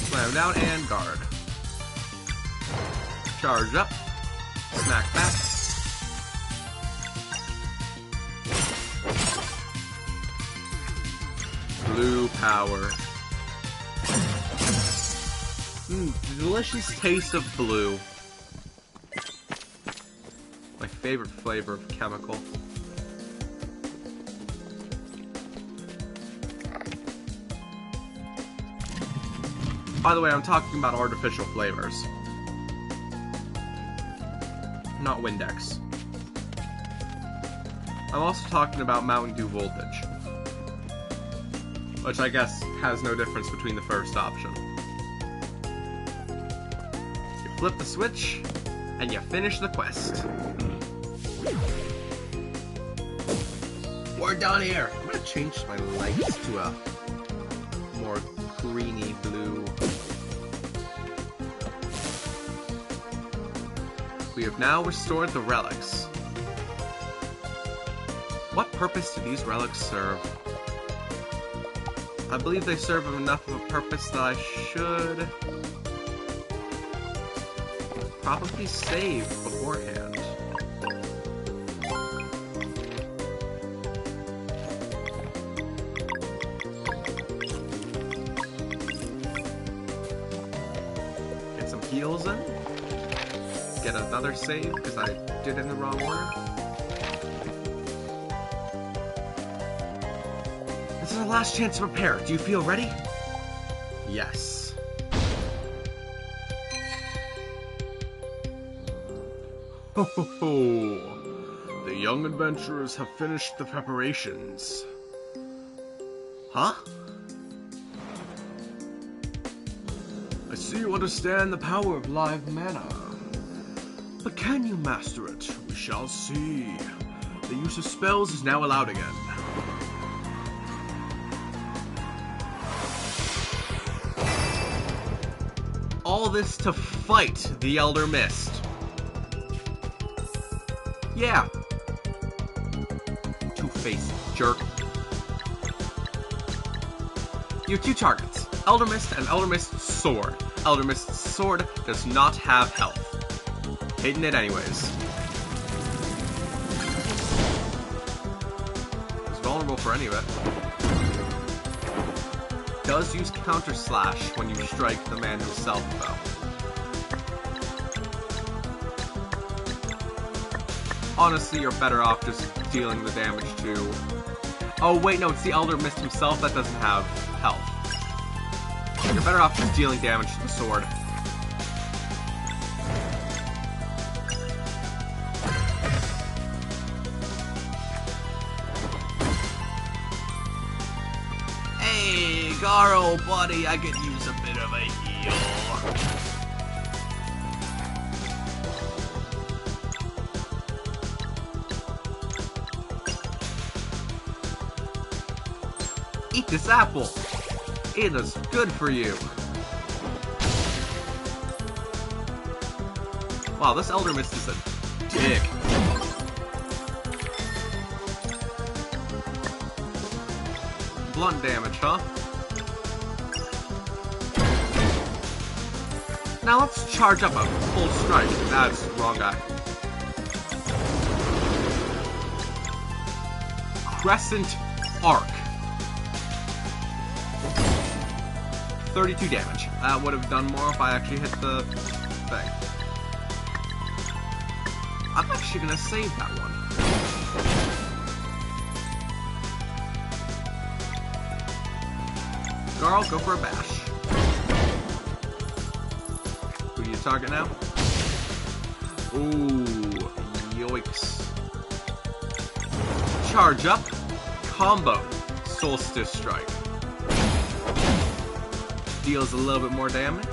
Slam down and guard. Charge up. Smack back. Blue power. Delicious taste of blue. My favorite flavor of chemical. By the way, I'm talking about artificial flavors. Not Windex. I'm also talking about Mountain Dew Voltage, which I guess has no difference between the first option. You flip the switch, and you finish the quest. We're done here! I'm gonna change my lights to a more greeny blue. We have now restored the relics. What purpose do these relics serve? I believe they serve enough of a purpose that I should probably save beforehand. Get some heals in. Get another save because I did it in the wrong order. This is our last chance to prepare. Do you feel ready? Yes. Ho ho ho! The young adventurers have finished the preparations. Huh? I see you understand the power of live mana. But can you master it? We shall see. The use of spells is now allowed again. All this to fight the Elder Mist. Yeah. Two-faced jerk. You have two targets, Elder Mist and Elder Mist's sword. Elder Mist's sword does not have health. Hitting it anyways. It's vulnerable for any of it. Does use counter slash when you strike the man himself, though. Honestly, you're better off just dealing the damage to... Oh, wait, no, it's the Elder Mist himself that doesn't have health. You're better off just dealing damage to the sword. Hey, Garo, buddy, I could use a bit of a heal. Eat this apple. It is good for you. Wow, this Elder Mist is a dick. Blunt damage, huh? Now let's charge up a full strike. That's the wrong guy. Crescent Arc. 32 damage. That would have done more if I actually hit the thing. I'm actually gonna save that one. Garl, go for a bash. Who do you target now? Ooh, yoicks. Charge up, combo, Solstice Strike. Deals a little bit more damage.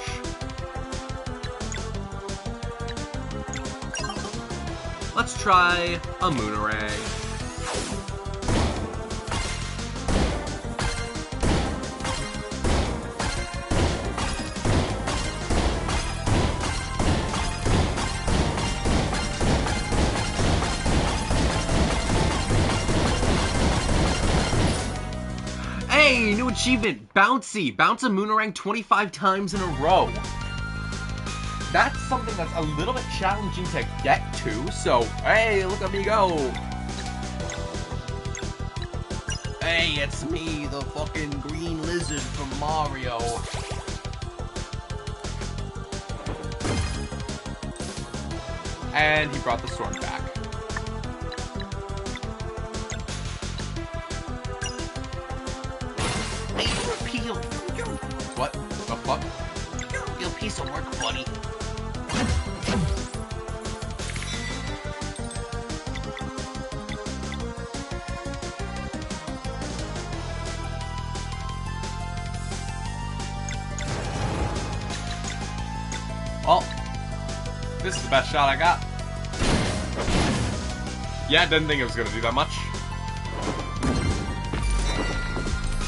Let's try a Moonerang. Hey, new achievement, Bouncy. Bounce a Moonerang 25 times in a row. That's something that's a little bit challenging to get to, so hey, look at me go. Hey, it's me, the fucking green lizard from Mario. And he brought the sword back. What the fuck? You piece of work, buddy. Well, this is the best shot I got. Yeah, I didn't think it was gonna do that much.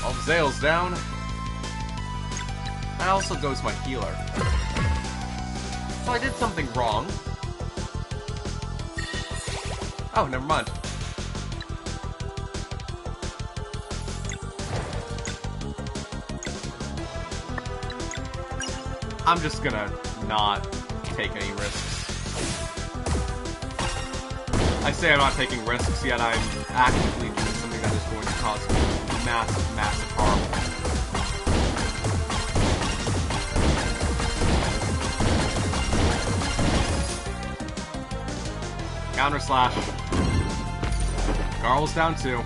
Oh, Zale's down. And also goes my healer. So I did something wrong. Oh, never mind. I'm just gonna not take any risks. I say I'm not taking risks, yet I'm actively doing something that is going to cause massive, massive harm. Counter slash. Garl's down 2.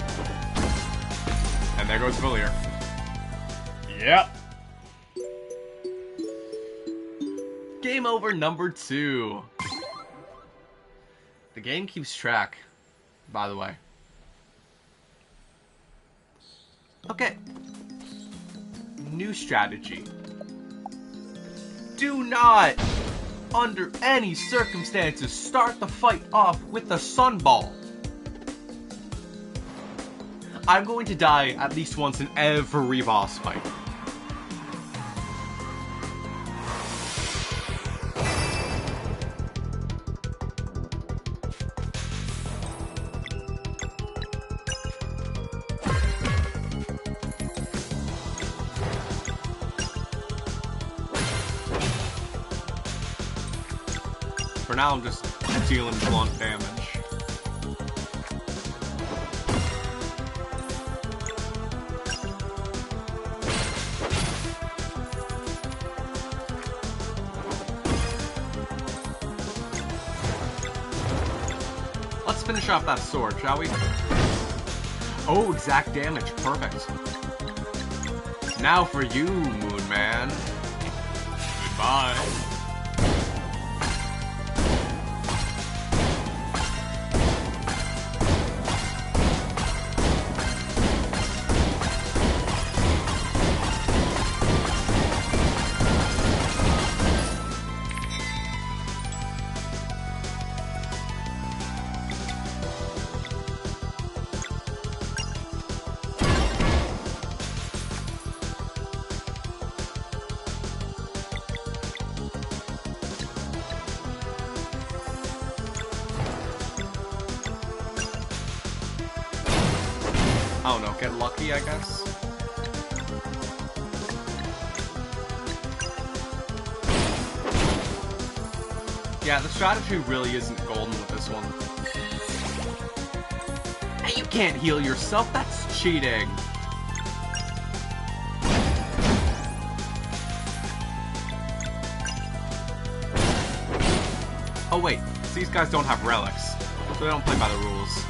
And there goes Valier. Yep. Game over number 2. The game keeps track, by the way. Okay. New strategy. Do not, under any circumstances, start the fight off with the Sunball. I'm going to die at least once in every boss fight. For now, I'm just dealing blunt damage. Let's finish off that sword, shall we? Oh, exact damage. Perfect. Now for you, Moon Man. Goodbye. I don't know, get lucky, I guess? Yeah, the strategy really isn't golden with this one. Hey, you can't heal yourself, that's cheating! Oh wait, these guys don't have relics, so they don't play by the rules.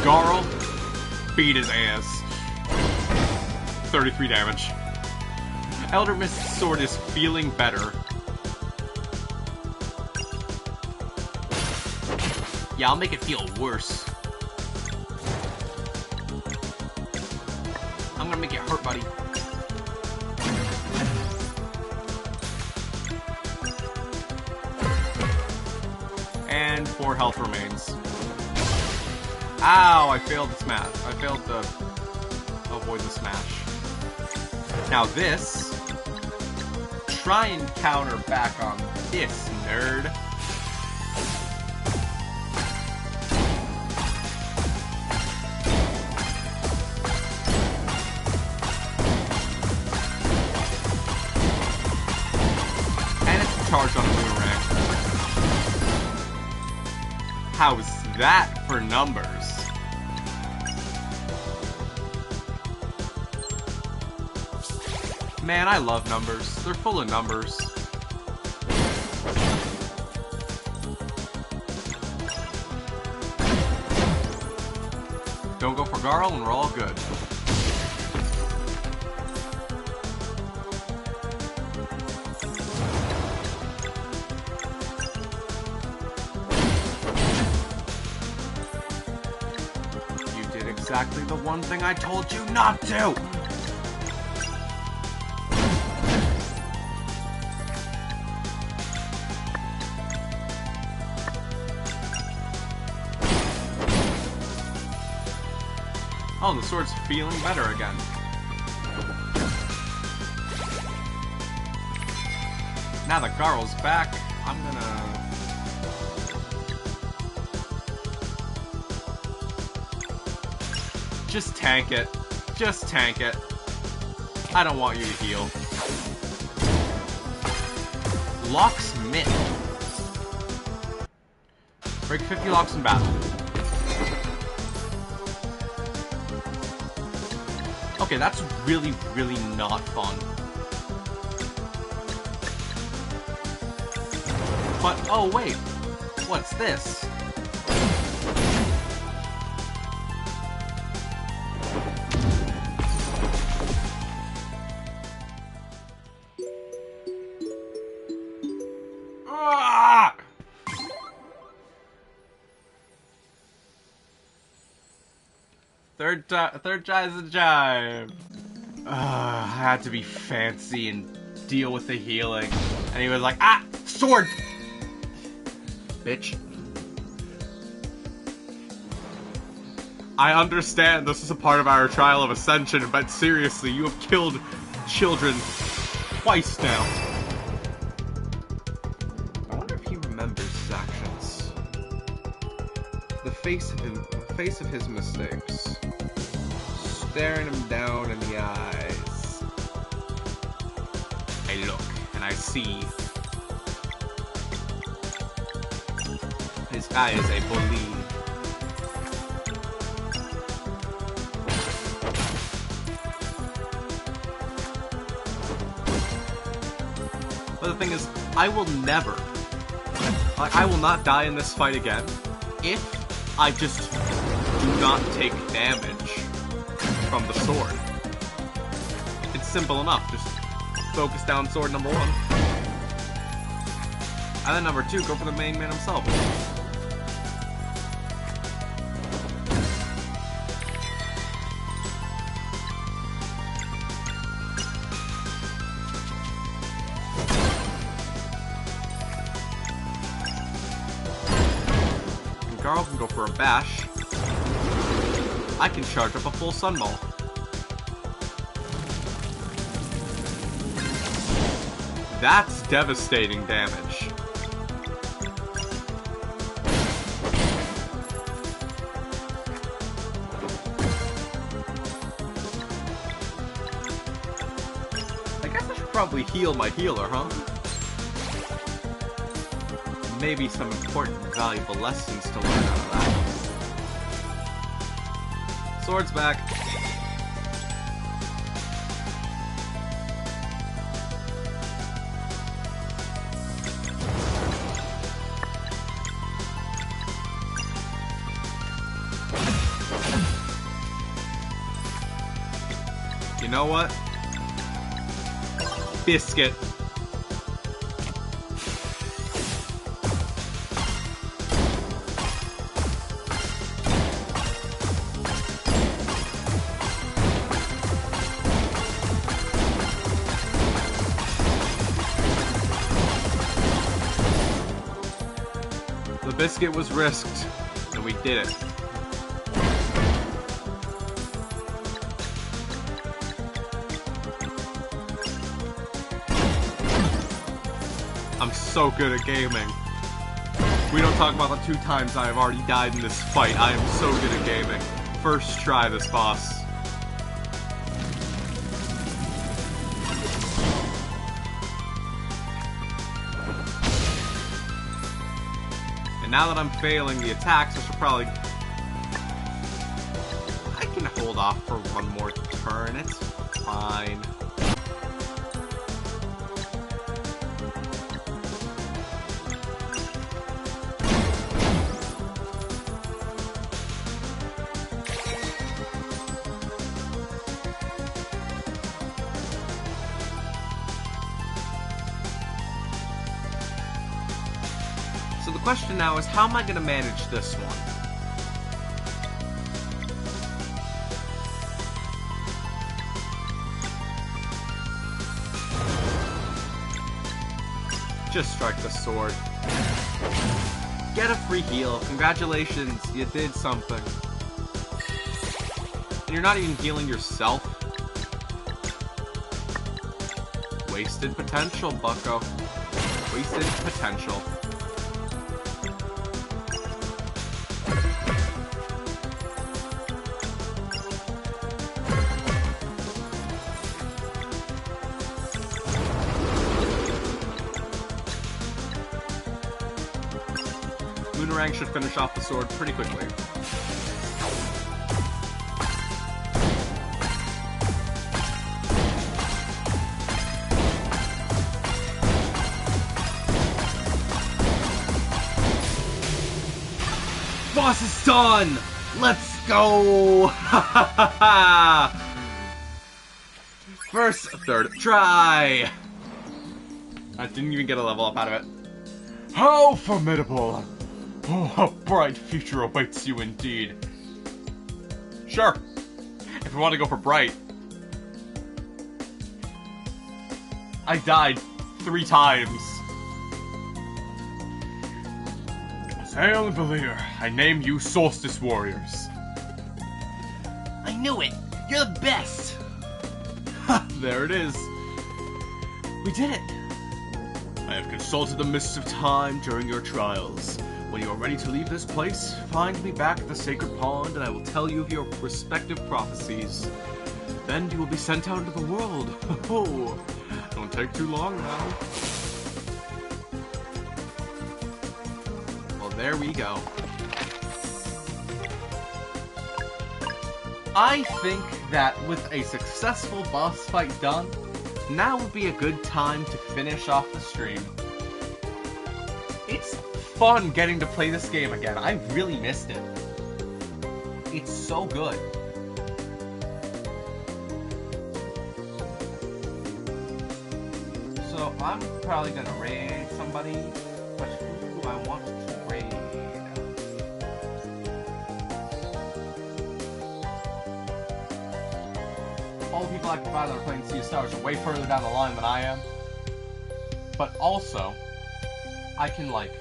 Garl, beat his ass. 33 damage. Elder Mist's sword is feeling better. Yeah, I'll make it feel worse. I'm gonna make it hurt, buddy. And 4 health remains. Ow, I failed the smash. I failed to avoid the smash. Now this, try and counter back on this, nerd. And it's charged on a boomerang. How's that for numbers? Man, I love numbers. They're full of numbers. Don't go for Garl and we're all good. You did exactly the one thing I told you not to! Oh, the sword's feeling better again. Now that Garl's back, I'm gonna... just tank it. Just tank it. I don't want you to heal. Locksmith. Break 50 locks in battle. Okay, that's really, really not fun. But, oh wait, what's this? Ah! Third try's the charm. I had to be fancy and deal with the healing. And he was like, ah! Sword! Bitch. I understand this is a part of our trial of ascension, but seriously, you have killed children twice now. I wonder if he remembers his actions. The face of his mistakes. Staring him down in the eyes. I look, and I see this guy is a bully. But the thing is, I will never, I will not die in this fight again if I just do not take damage from the sword. It's simple enough, just focus down sword number 1. And then number 2, go for the main man himself. Garl can go for a bash. I can charge up a full sunball. That's devastating damage. I guess I should probably heal my healer, huh? Maybe some important, valuable lessons to learn out of that. Sword's back. You know what? Biscuit. The biscuit was risked, and we did it. I'm so good at gaming. We don't talk about the 2 times I have already died in this fight. I am so good at gaming. First try this boss. And now that I'm failing the attacks, I should probably... I can hold off for 1 more turn, it's fine. So the question now is, how am I going to manage this one? Just strike the sword. Get a free heal. Congratulations, you did something. And you're not even healing yourself. Wasted potential, bucko. Wasted potential. Boomerang should finish off the sword pretty quickly. Boss is done! Let's go! First, third try! I didn't even get a level up out of it. How formidable! Oh, a bright future awaits you indeed. Sure. If we want to go for bright. I died 3 times. Hail Valir, I name you Solstice Warriors. I knew it! You're the best! There it is. We did it! I have consulted the mists of time during your trials. When you are ready to leave this place, find me back at the Sacred Pond and I will tell you of your respective prophecies. Then you will be sent out into the world. Oh, don't take too long now. Well, there we go. I think that with a successful boss fight done, now would be a good time to finish off the stream. It's fun getting to play this game again. I really missed it. It's so good. So I'm probably gonna raid somebody, but who do I want to raid? All the people I can find that are playing Sea of Stars are way further down the line than I am. But also, I can, like...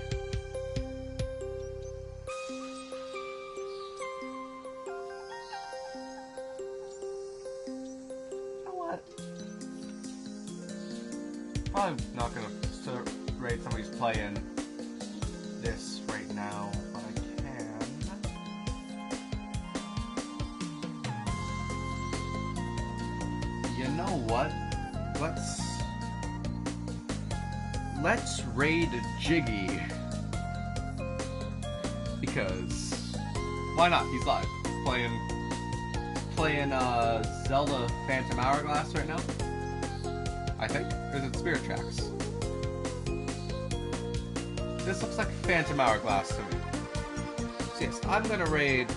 You know what? Probably not gonna raid somebody who's playing this right now, but I can. You know what? Let's raid Jiggy. Because why not? He's live. Playing Zelda Phantom Hourglass right now. I think. Or is it Spirit Tracks? This looks like Phantom Hourglass to me. So yes, I'm gonna raid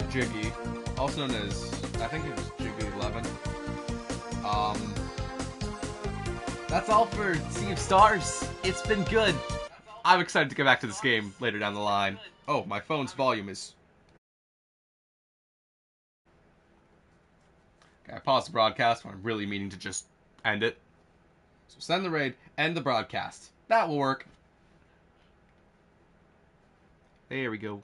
Jiggy, also known as, I think it was Jiggy 11. That's all for Sea of Stars. It's been good. I'm excited to get back to this game later down the line. Oh, my phone's volume is... Okay, I paused the broadcast when I'm really meaning to just end it. So send the raid, end the broadcast. That will work. There we go.